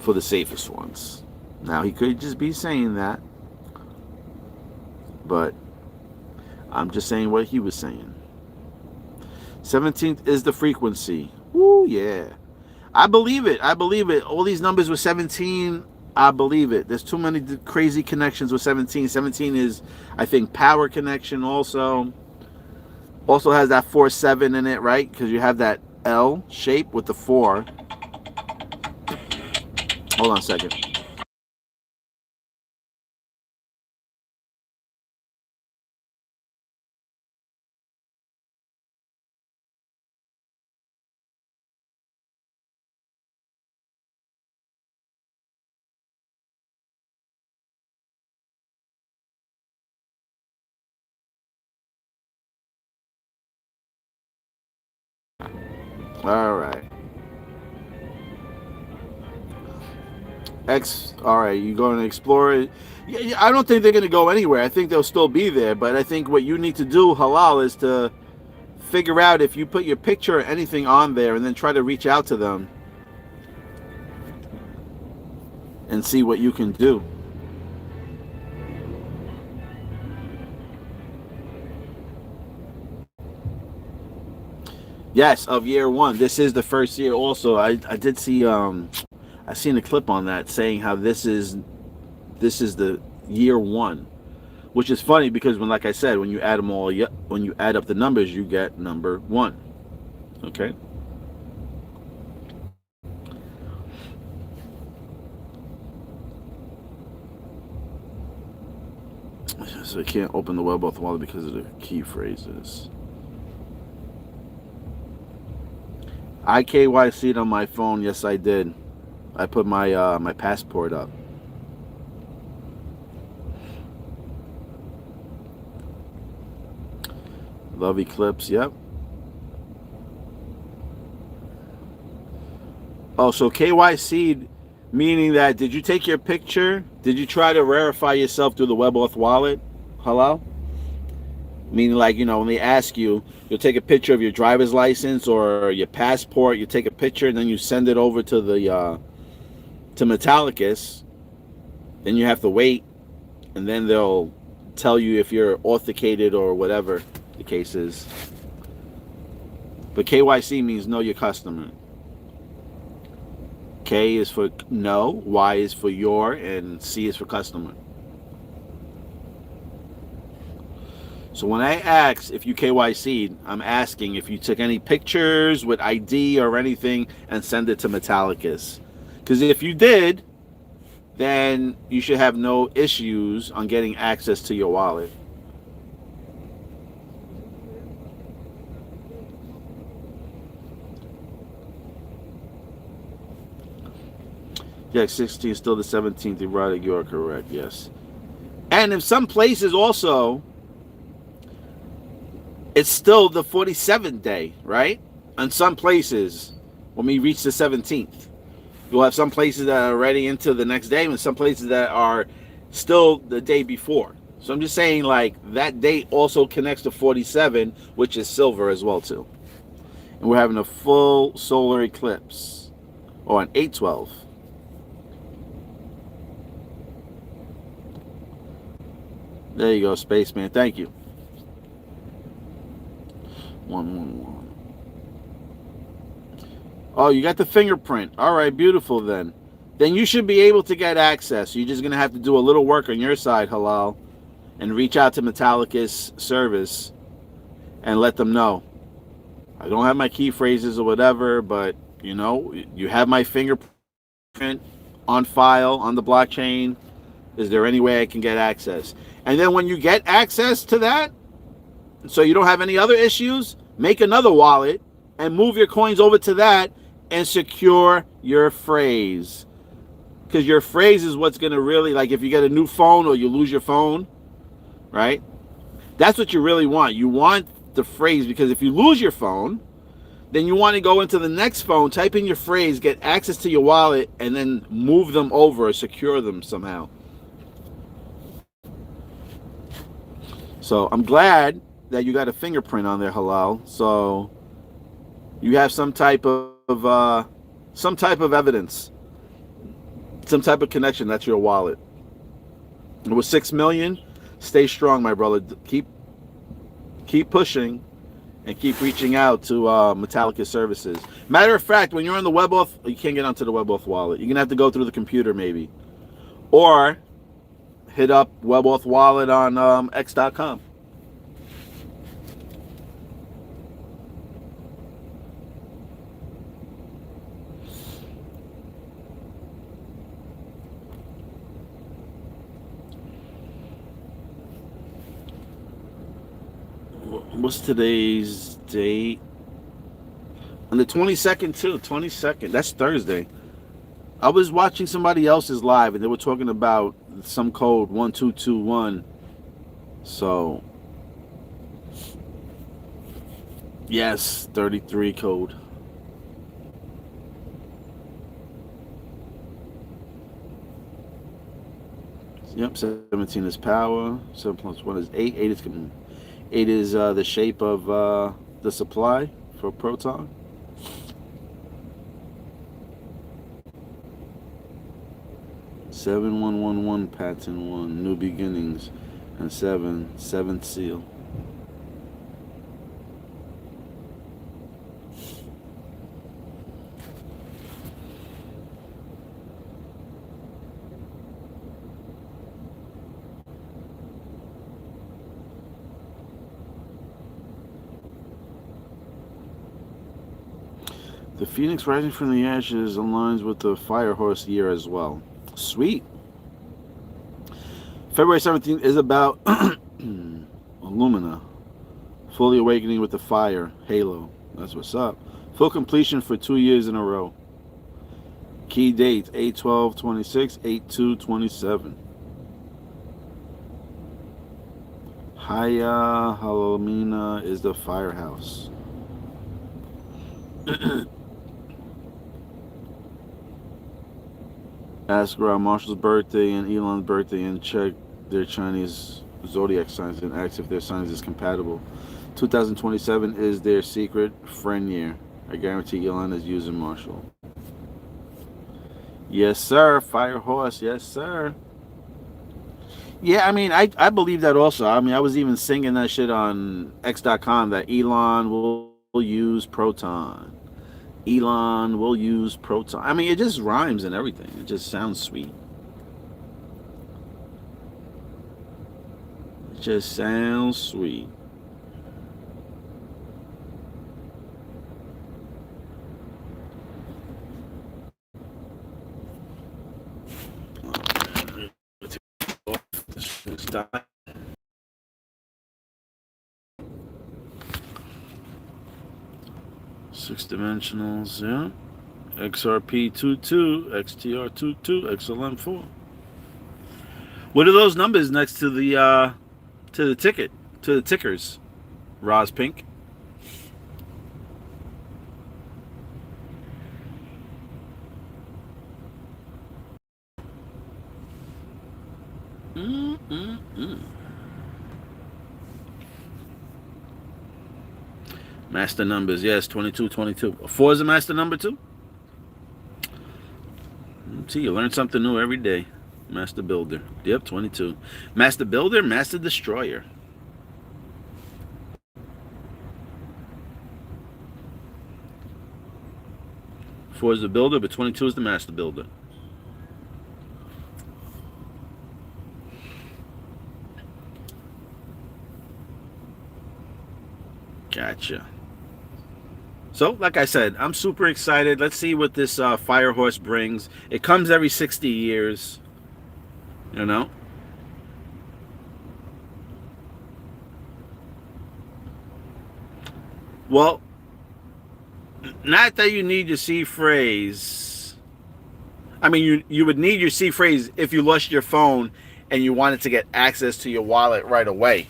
Speaker 1: for the safest ones. Now, he could just be saying that, but I'm just saying what he was saying. 17th is the frequency. Woo, yeah. I believe it. I believe it. All these numbers with 17, I believe it. There's too many crazy connections with 17. 17 is, I think, power connection also. Also has that 4-7 in it, right? Because you have that L shape with the 4. Hold on a second. All right. All right, you're going to explore it. I don't think they're going to go anywhere. I think they'll still be there. But I think what you need to do, Halal, is to figure out if you put your picture or anything on there and then try to reach out to them and see what you can do. Yes, of year one. This is the first year. Also, I did see I seen a clip on that saying how this is the year one, which is funny because when, like I said, when you add them all, when you add up the numbers, you get number one. Okay. So I can't open the web auth wallet because of the key phrases. I KYC'd on my phone. Yes, I did. I put my my passport up. Love Eclipse. Yep. Oh, so KYC, meaning that did you take your picture? Did you try to verify yourself through the WebAuth wallet? Hello? Meaning, like, when they ask you, you'll take a picture of your driver's license or your passport, you take a picture, and then you send it over to the to Metallicus. Then you have to wait, and then they'll tell you if you're authenticated or whatever the case is. But KYC means know your customer. K is for no, Y is for your, and C is for customer. So when I ask if you KYC'd, I'm asking if you took any pictures with ID or anything and send it to Metallicus. Because if you did, then you should have no issues on getting access to your wallet. Yeah, 16 is still the 17th. Erotic, you are correct, yes. And in some places also, it's still the 47th day, right? In some places, when we reach the 17th. You'll have some places that are already into the next day and some places that are still the day before. So I'm just saying, like, that date also connects to 47, which is silver as well, too. And we're having a full solar eclipse, or an 8/12. There you go, Spaceman. Thank you. 111. Oh, you got the fingerprint. All right, beautiful then. Then you should be able to get access. You're just going to have to do a little work on your side, Halal, and reach out to Metallicus service and let them know. I don't have my key phrases or whatever, but, you have my fingerprint on file on the blockchain. Is there any way I can get access? And then when you get access to that, so you don't have any other issues, make another wallet and move your coins over to that and secure your phrase. Because your phrase is what's going to really, like, if you get a new phone or you lose your phone, right? That's what you really want. You want the phrase, because if you lose your phone, then you want to go into the next phone, type in your phrase, get access to your wallet, and then move them over or secure them somehow. So I'm glad that you got a fingerprint on there, Halal. So you have some type of evidence, some type of connection. That's your wallet. And with 6 million, stay strong, my brother. Keep pushing and keep reaching out to Metallicus services. Matter of fact, when you're on the WebAuth, you can't get onto the WebAuth wallet. You're gonna have to go through the computer maybe, or hit up WebAuth wallet on x.com. What's today's date? On the 22nd too. 22nd. That's Thursday. I was watching somebody else's live and they were talking about some code 1221. So yes, 33 code. Yep, 17 is power. 7 plus 1 is 8. 8 is 8 is the shape of the supply for proton. Seven one one one patent 1 new beginnings, and 7 seventh seal. The phoenix rising from the ashes aligns with the fire horse year as well. Sweet. February 17th is about Illumina. Fully awakening with the fire. Halo. That's what's up. Full completion for 2 years in a row. Key dates 8/12/26, 8/2/27. Haya Halomina is the firehouse. Ask around Marshall's birthday and Elon's birthday and check their Chinese zodiac signs and ask if their signs is compatible. 2027 is their secret friend year. I guarantee Elon is using Marshall. Yes, sir. Fire horse. Yes, sir. Yeah, I mean, I believe that also. I mean, I was even singing that shit on X.com that Elon will use Proton. Elon will use Proton. I mean, it just rhymes and everything. It just sounds sweet. It just sounds sweet. Six dimensionals, yeah. XRP 22, XTR 22, XLM 4. What are those numbers next to the ticket, to the tickers? Roz Pink. Master numbers, yes, 22, 22. 4 is a master number too? See, you learn something new every day. Master Builder. Yep, 22. Master Builder, Master Destroyer. 4 is the builder, but 22 is the master builder. Gotcha. So, like I said, I'm super excited. Let's see what this fire horse brings. It comes every 60 years. You know? Well, not that you need your C phrase. I mean, you would need your C phrase if you lost your phone and you wanted to get access to your wallet right away.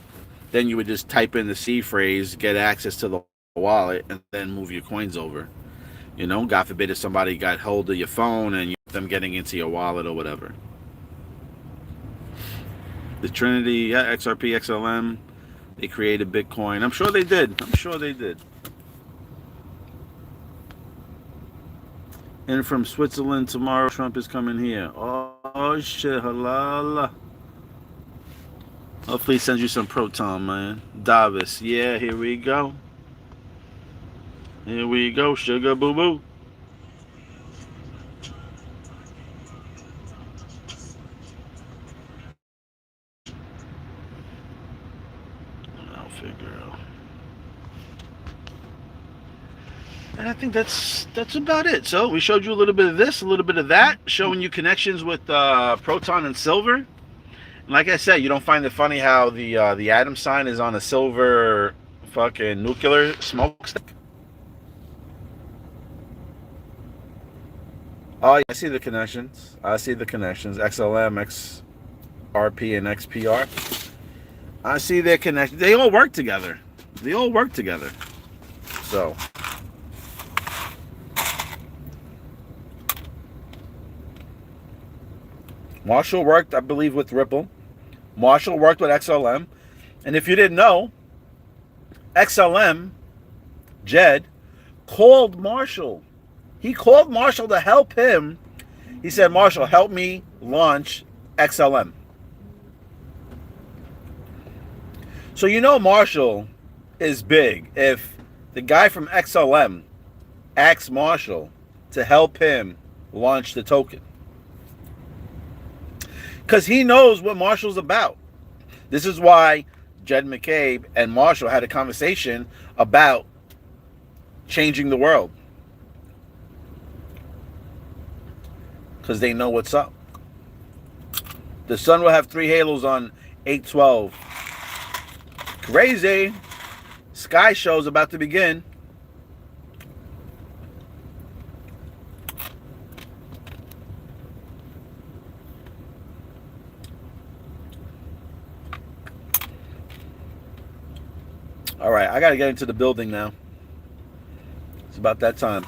Speaker 1: Then you would just type in the C phrase, get access to the wallet, and then move your coins over. You know, God forbid if somebody got hold of your phone and them getting into your wallet or whatever. The Trinity, yeah, XRP, XLM, they created Bitcoin. I'm sure they did. I'm sure they did. And from Switzerland tomorrow, Trump is coming here. Oh shit, halala. Hopefully he sends you some Proton, man. Davis, yeah, here we go. Here we go, sugar boo boo. I'll figure out. And I think that's about it. So we showed you a little bit of this, a little bit of that, showing you connections with Proton and silver. And like I said, you don't find it funny how the atom sign is on a silver fucking nuclear smokestack? Oh, yeah, I see the connections. I see the connections. XLM, XRP, and XPR. I see their connections. They all work together. They all work together. So. Marshall worked, I believe, with Ripple. Marshall worked with XLM. And if you didn't know, XLM, Jed, called Marshall. He called Marshall to help him. He said, Marshall, help me launch XLM. So you know Marshall is big if the guy from XLM asks Marshall to help him launch the token. Because he knows what Marshall's about. This is why Jed McCabe and Marshall had a conversation about changing the world. because they know what's up. The sun will have 3 halos on 8/12. Crazy. Sky show's about to begin. All right, I got to get into the building now. It's about that time.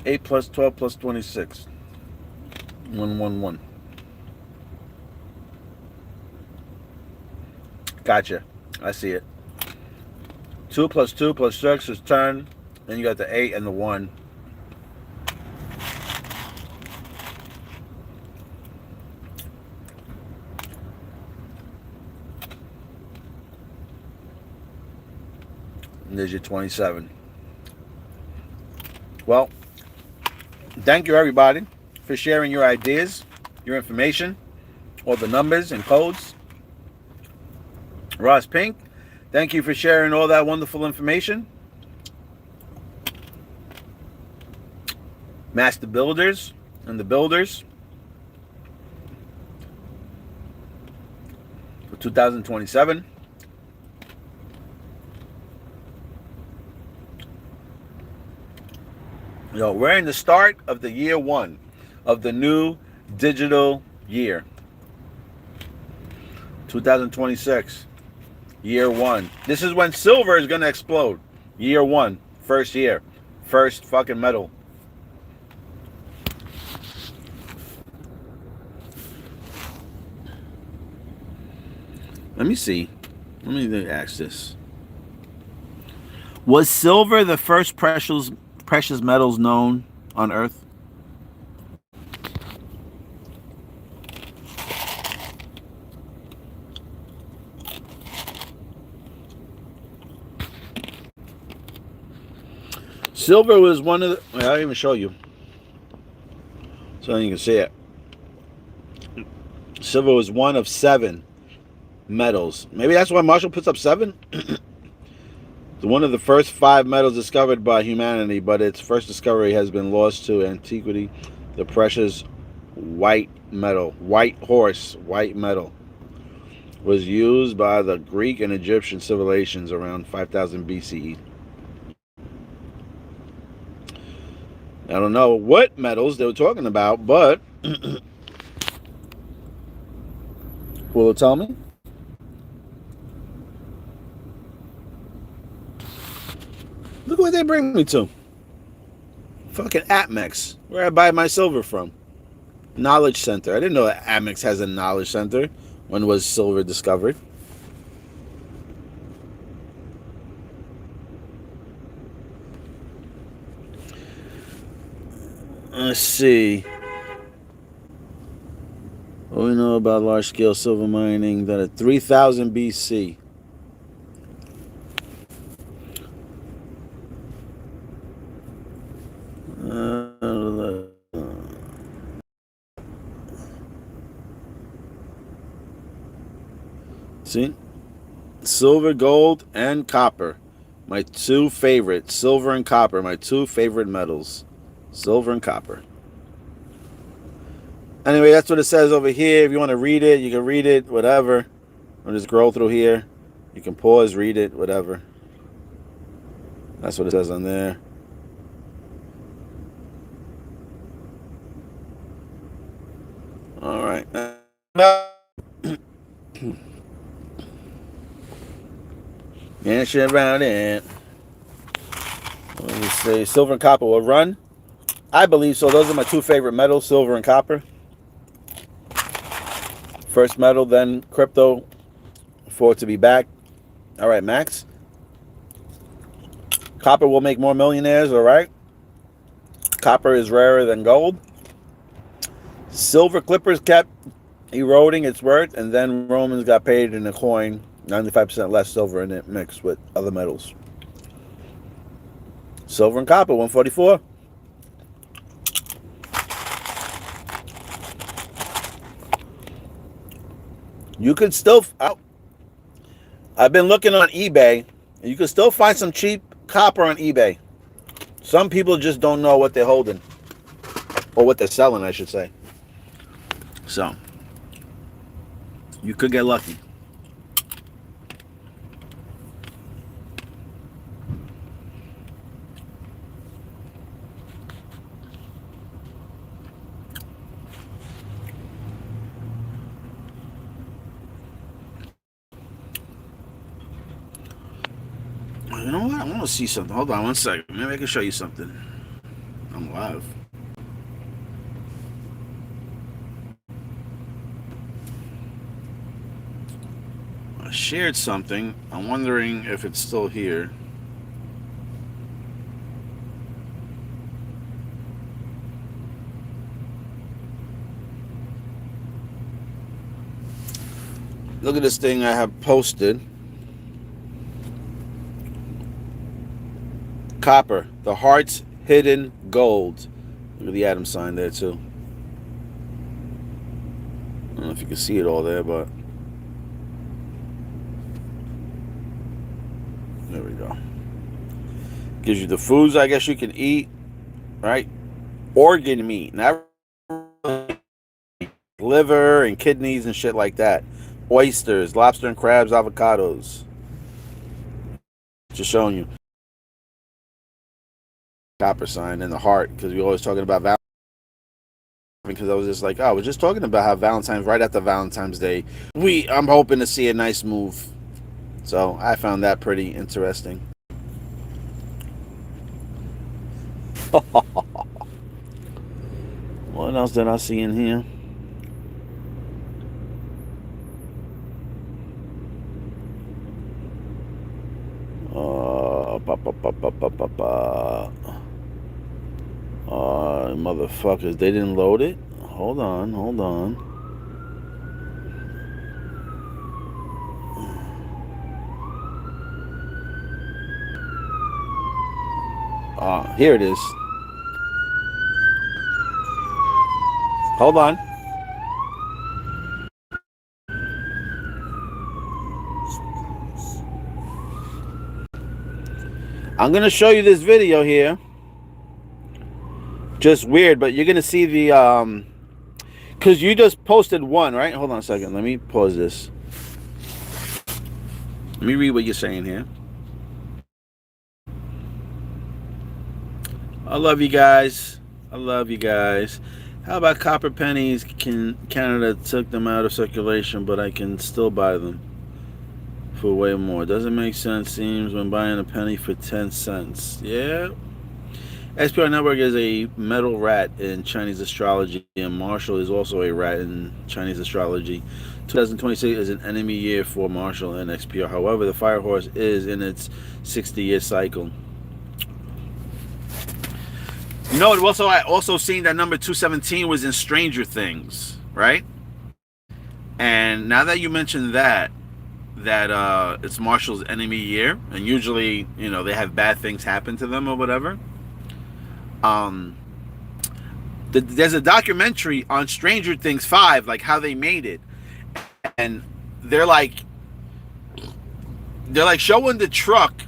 Speaker 1: 8 plus 12 plus 26. 111. Gotcha. I see it. 2 plus 2 plus 6 is 10. Then you got the 8 and the 1. And there's your 27. Well, thank you everybody for sharing your ideas, your information, all the numbers and codes. Ross Pink, thank you for sharing all that wonderful information. Master Builders and the Builders for 2027. Yo, we're in the start of the year 1 of the new digital year. 2026. Year 1. This is when silver is going to explode. Year 1. First year. First fucking metal. Let me see. Let me ask this. Was silver the first precious metals known on Earth? Silver was one of the... I'll even show you so you can see it. Silver was one of 7 metals. Maybe that's why Marshall puts up 7. One of the first 5 metals discovered by humanity, but its first discovery has been lost to antiquity. The precious white metal, white metal, was used by the Greek and Egyptian civilizations around 5000 BCE. I don't know what metals they were talking about, but will it tell me? Look what they bring me to. Fucking Atmex. Where I buy my silver from. Knowledge Center. I didn't know that Atmex has a knowledge center. When was silver discovered? Let's see. What do we know about large-scale silver mining? That at 3000 BC. See? Silver, gold, and copper. My 2 favorites. Silver and copper. My 2 favorite metals. Silver and copper. Anyway, that's what it says over here. If you want to read it, you can read it, whatever. I'll just scroll through here. You can pause, read it, whatever. That's what it says on there. All right. Answer around it. Let me say silver and copper will run. I believe so. Those are my 2 favorite metals, silver and copper. First metal, then crypto, for it to be back. All right, Max. Copper will make more millionaires, all right? Copper is rarer than gold. Silver clippers kept eroding its worth, and then Romans got paid in a coin, 95% less silver in it mixed with other metals. Silver and copper, 144. You could still... I've been looking on eBay, and you can still find some cheap copper on eBay. Some people just don't know what they're holding. Or what they're selling, I should say. So, you could get lucky. You know what? I want to see something. Hold on one second. Maybe I can show you something. I'm live. I shared something. I'm wondering if it's still here. Look at this thing I have posted. Copper, the heart's hidden gold. Look at the atom sign there too. I don't know if you can see it all there, but there we go. Gives you the foods I guess you can eat, right? Organ meat, not liver and kidneys and shit like that. Oysters, lobster and crabs, avocados. Just showing you. Copper sign and the heart, because we're always talking about Valentine's. Because I was just like, oh, we're just talking about how Valentine's, right after Valentine's Day, I'm hoping to see a nice move. So I found that pretty interesting. What else did I see in here? Motherfuckers, they didn't load it? Hold on. Here it is. Hold on. I'm going to show you this video here. Just weird, but you're going to see the, because you just posted one, right? Hold on a second. Let me pause this. Let me read what you're saying here. I love you guys. How about copper pennies? Canada took them out of circulation, but I can still buy them for way more. Doesn't make sense, seems, when buying a penny for 10 cents. Yeah. XPR Network is a metal rat in Chinese astrology, and Marshall is also a rat in Chinese astrology. 2026 is an enemy year for Marshall and XPR. However, the Fire Horse is in its 60-year cycle. You know, I also seen that number 217 was in Stranger Things, right? And now that you mentioned that it's Marshall's enemy year, and usually, you know, they have bad things happen to them or whatever. There's a documentary on Stranger Things 5, like how they made it, and they're like showing the truck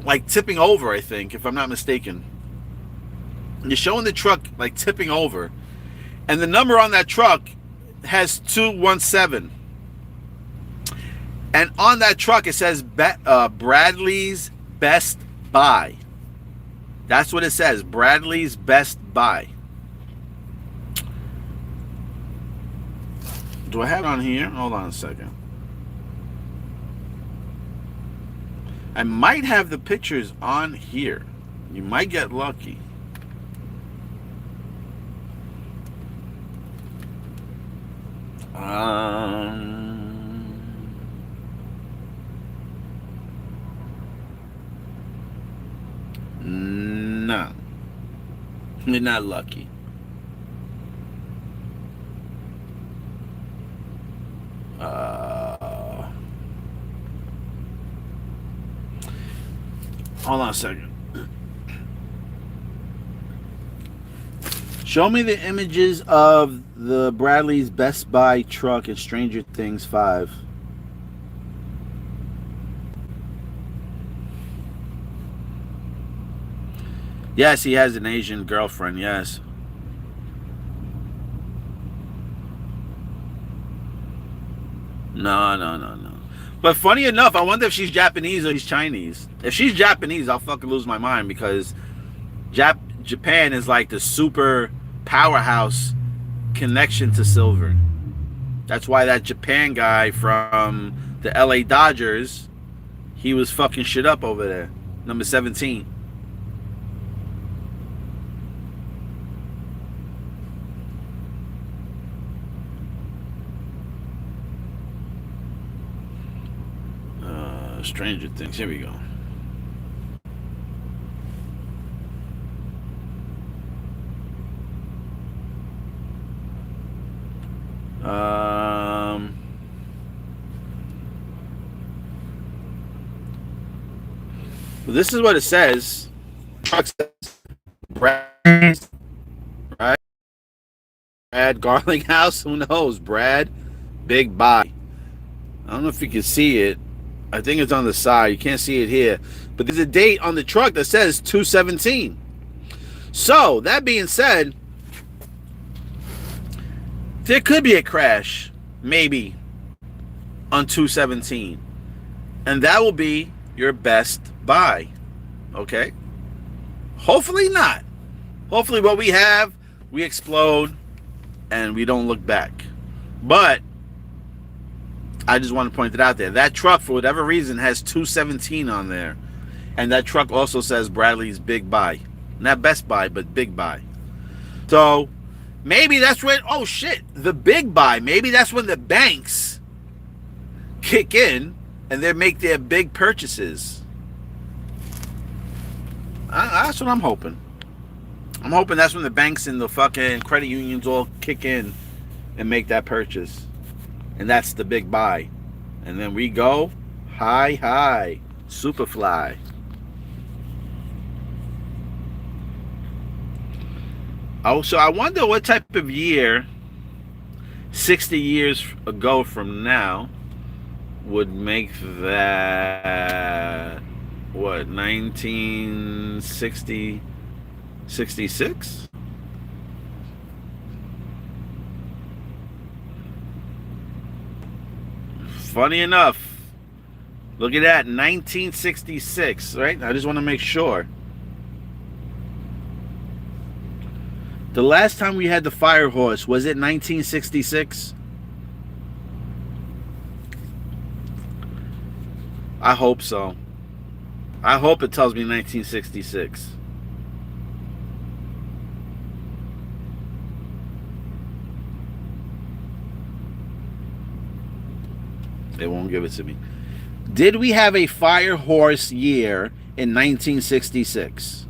Speaker 1: like tipping over, I think, if I'm not mistaken. You're showing the truck like tipping over, and the number on that truck has 217, and on that truck it says Bradley's Best Buy. That's what it says, Bradley's Best Buy. Do I have it on here? Hold on a second. I might have the pictures on here. You might get lucky. No. You're not lucky. Hold on a second. Show me the images of the Bradley's Best Buy truck in Stranger Things 5. Yes, he has an Asian girlfriend. Yes. No, no, no, no. But funny enough, I wonder if she's Japanese or he's Chinese. If she's Japanese, I'll fucking lose my mind because Japan is like the super powerhouse connection to silver. That's why that Japan guy from the LA Dodgers, he was fucking shit up over there. Number 17. Stranger Things. Here we go. Well, this is what it says. Truck says Brad, right? Brad Garlinghouse. Who knows? Brad, big buy. I don't know if you can see it. I think it's on the side. You can't see it here. But there's a date on the truck that says 217. So, that being said, there could be a crash, maybe, on 217. And that will be your best buy. Okay? Hopefully not. Hopefully what we have, we explode and we don't look back. But I just want to point it out there. That truck, for whatever reason, has 217 on there. And that truck also says Bradley's Big Buy. Not Best Buy, but Big Buy. So, maybe that's when, oh shit, the Big Buy. Maybe that's when the banks kick in and they make their big purchases. That's what I'm hoping. I'm hoping that's when the banks and the fucking credit unions all kick in and make that purchase. And that's the big buy. And then we go high, Superfly. Oh, so I wonder what type of year 60 years ago from now would make that, what, 1960, 66? Funny enough, look at that, 1966, right? I just want to make sure. The last time we had the fire horse, was it 1966? I hope so. I hope it tells me 1966. They won't give it to me. Did we have a fire horse year in 1966?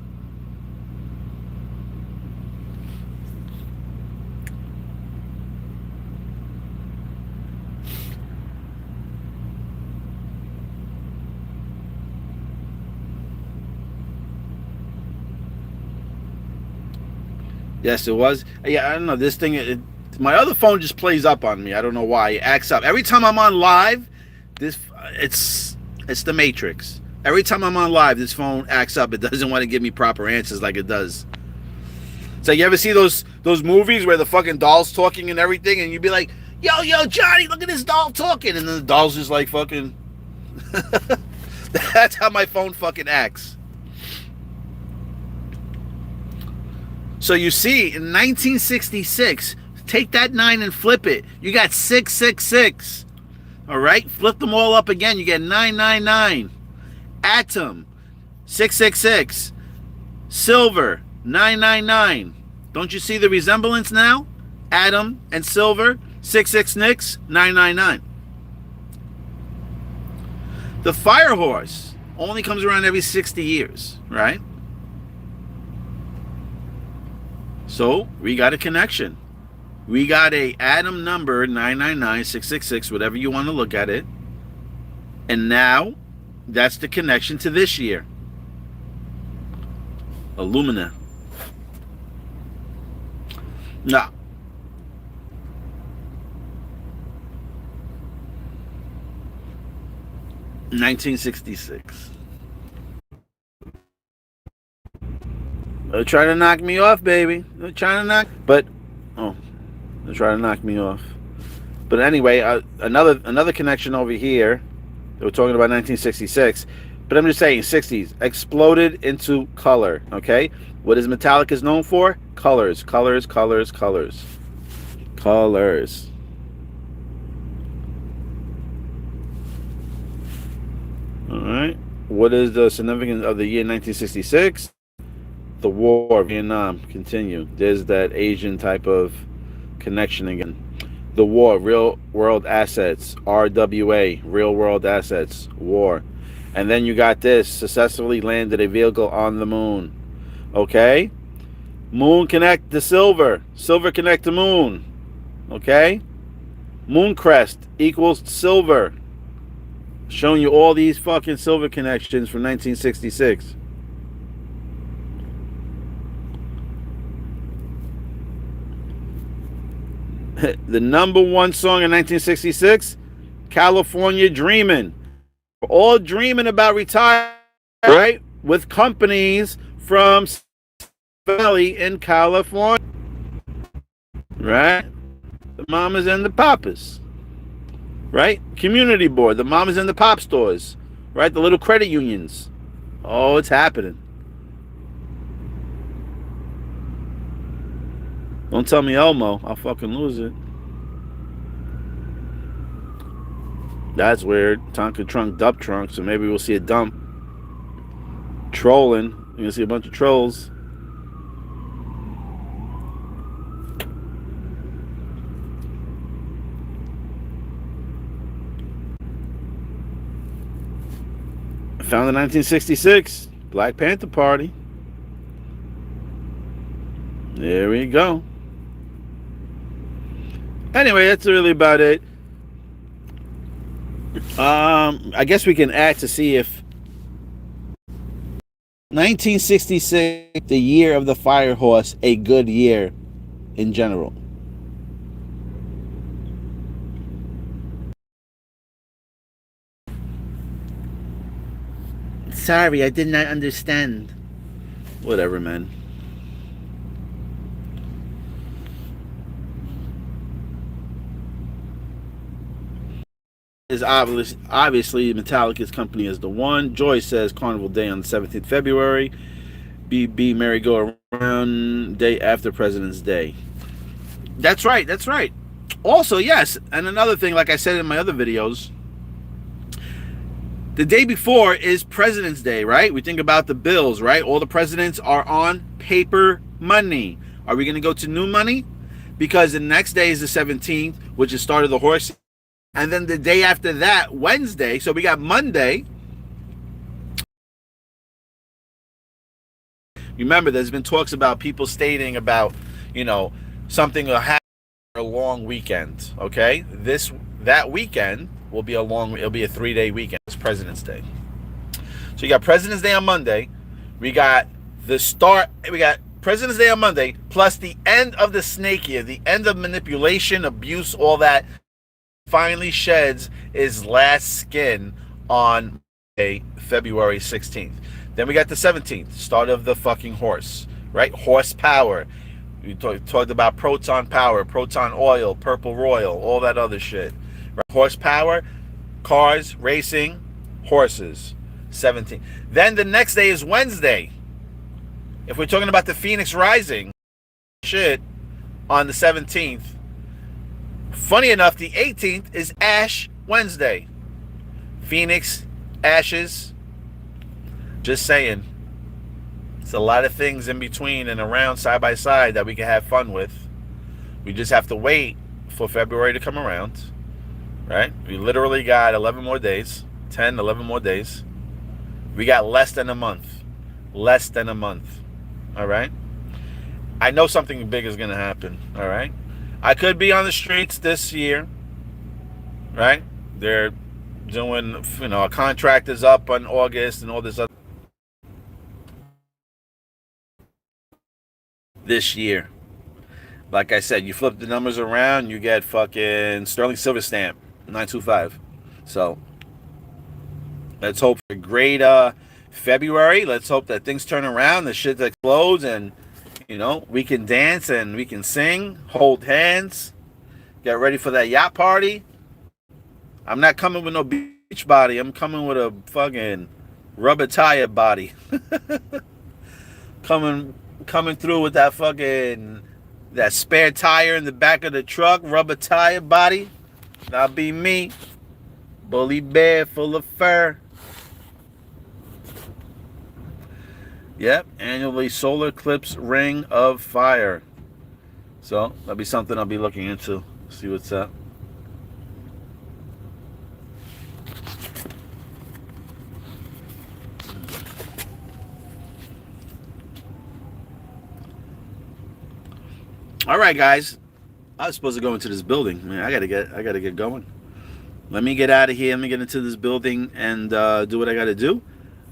Speaker 1: Yes, it was. Yeah, I don't know. This thing, my other phone just plays up on me. I don't know why. It acts up every time I'm on live. It's the Matrix. Every time I'm on live, this phone acts up. It doesn't want to give me proper answers like it does. So you ever see those movies where the fucking doll's talking and everything, and you'd be like, "Yo, Johnny, look at this doll talking," and then the doll's just like fucking. That's how my phone fucking acts. So you see, in 1966, take that 9 and flip it. You got 666. All right? Flip them all up again. You get 999. Atom, 666. Silver, 999. Don't you see the resemblance now? Atom and silver, 66 nicks, 999. The fire horse only comes around every 60 years, right? So we got a connection. We got a atom number 999, 666, whatever you want to look at it. And now that's the connection to this year. Illumina. Now, $1966. They're trying to knock me off, baby. They're trying to knock. But oh, they're trying to knock me off. But anyway, another connection over here. They were talking about 1966, but I'm just saying 60s exploded into color. Okay, what is Metallicus known for? Colors, colors, colors, colors, colors. All right. What is the significance of the year 1966? The war of Vietnam continued. There's that Asian type of connection again. The war, real world assets, RWA, real world assets, war. And then you got this, successfully landed a vehicle on the moon. Okay? Moon connect to silver, silver connect to moon. Okay? Moon crest equals silver. Showing you all these fucking silver connections from 1966. The number one song in 1966, California Dreamin'. We're all dreaming about retiring, right? With companies from Valley in California. Right? The mamas and the papas. Right? Community board, the mamas and the pop stores. Right? The little credit unions. Oh, it's happening. Don't tell me Elmo. I'll fucking lose it. That's weird. Tonka trunk, dump trunk. So maybe we'll see a dump. Trolling. You're going to see a bunch of trolls. Founded in 1966. Black Panther Party. There we go. Anyway, that's really about it. I guess we can add to see if 1966, the year of the fire horse, a good year in general. Sorry, I did not understand. Whatever, man. Is obviously Metallicus company is the one. Joy says Carnival Day on the 17th February. BB merry-go-round day after President's Day. That's right, that's right. Also, yes, and another thing, like I said in my other videos, the day before is President's Day, right? We think about the bills, right? All the presidents are on paper money. Are we going to go to new money? Because the next day is the 17th, which is start of the horse. And then the day after that, Wednesday, so we got Monday. Remember, there's been talks about people stating about, something will happen for a long weekend, okay? That weekend will be it'll be a 3-day weekend. It's President's Day. So you got President's Day on Monday. We got President's Day on Monday, plus the end of the snake year, the end of manipulation, abuse, all that. Finally sheds his last skin on February 16th. Then we got the 17th, start of the fucking horse, right? Horsepower. We talked about proton power, proton oil, purple royal, all that other shit. Right? Horsepower, cars, racing, horses. 17th. Then the next day is Wednesday. If we're talking about the Phoenix Rising shit on the 17th, funny enough, the 18th is Ash Wednesday. Phoenix, ashes. Just saying. It's a lot of things in between and around side by side that we can have fun with. We just have to wait for February to come around. Right? We literally got 11 more days. 10, 11 more days. We got less than a month. Less than a month. All right? I know something big is going to happen. All right? I could be on the streets this year, right? They're doing, a contract is up on August and all this other. This year. Like I said, you flip the numbers around, you get fucking sterling silver stamp, 925. So, let's hope for great February. Let's hope that things turn around, the shit explodes, and we can dance and we can sing, hold hands, get ready for that yacht party. I'm not coming with no beach body. I'm coming with a fucking rubber tire body. coming through with that spare tire in the back of the truck, rubber tire body. That'll be me. Bully bear full of fur. Yep, annually solar eclipse ring of fire. So that'll be something I'll be looking into. See what's up. All right, guys. I was supposed to go into this building. Man, I gotta get going. Let me get out of here. Let me get into this building and do what I gotta do.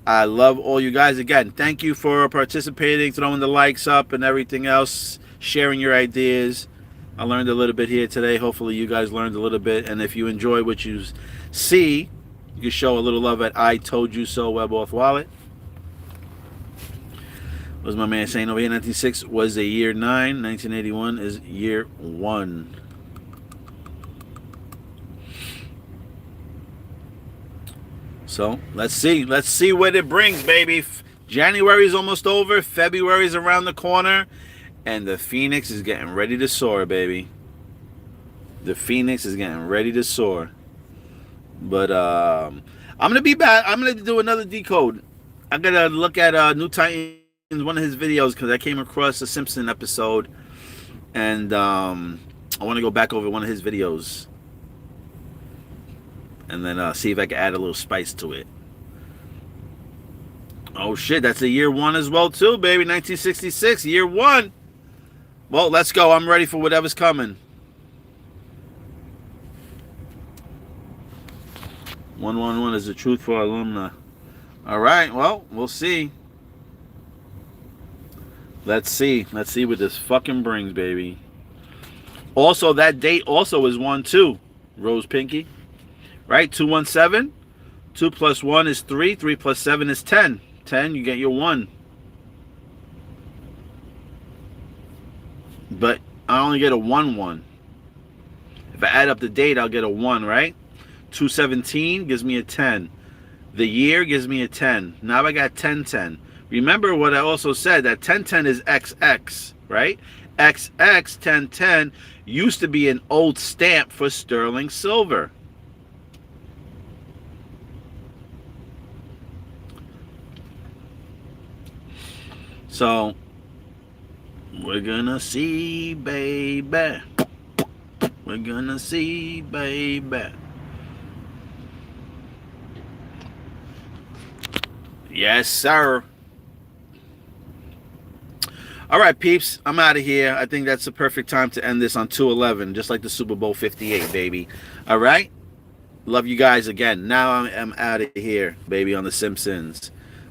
Speaker 1: I love all you guys. Again, thank you for participating, throwing the likes up and everything else, sharing your ideas. I learned a little bit here today. Hopefully you guys learned a little bit. And if you enjoy what you see, you can show a little love at I Told You So WebAuth Wallet. What was my man saying over here? 1906 was a year 9. 1981 is year 1. So let's see what it brings, baby. January's almost over. February's around the corner, and the Phoenix is getting ready to soar, baby. The Phoenix is getting ready to soar. But I'm gonna be back. I'm gonna do another decode. I'm gonna look at New Titans, one of his videos, because I came across a Simpson episode, and I want to go back over one of his videos. And then see if I can add a little spice to it. Oh shit, that's a year 1 as well too, baby. 1966, year 1. Well, let's go. I'm ready for whatever's coming. 111 is the truth for alumni. All right, well, we'll see. Let's see what this fucking brings, baby. Also, that date also is 1 too. Rose Pinky. Right, 217. 2 plus 1 is 3. 3 plus 7 is 10. 10, you get your 1. But I only get a 1-1. If I add up the date, I'll get a 1, right? 217 gives me a 10. The year gives me a 10. Now I got 1010. Remember what I also said, that 1010 is XX, right? XX 1010 used to be an old stamp for sterling silver. So, we're gonna see, baby. We're gonna see, baby. Yes, sir. All right, peeps. I'm out of here. I think that's the perfect time to end this on 211, just like the Super Bowl 58, baby. All right? Love you guys again. Now I'm out of here, baby, on The Simpsons.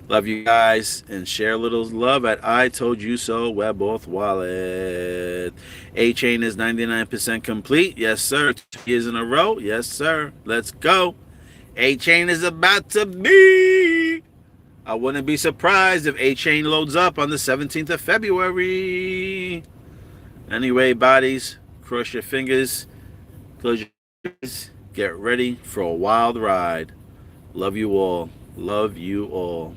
Speaker 1: Love you guys, and share a little love at I Told You So WebAuth Wallet. A-Chain is 99% complete. Yes, sir. 2 years in a row. Yes, sir. Let's go. A-Chain is about to be. I wouldn't be surprised if A-Chain loads up on the 17th of February. Anyway, bodies, cross your fingers, close your eyes, get ready for a wild ride. Love you all. Love you all.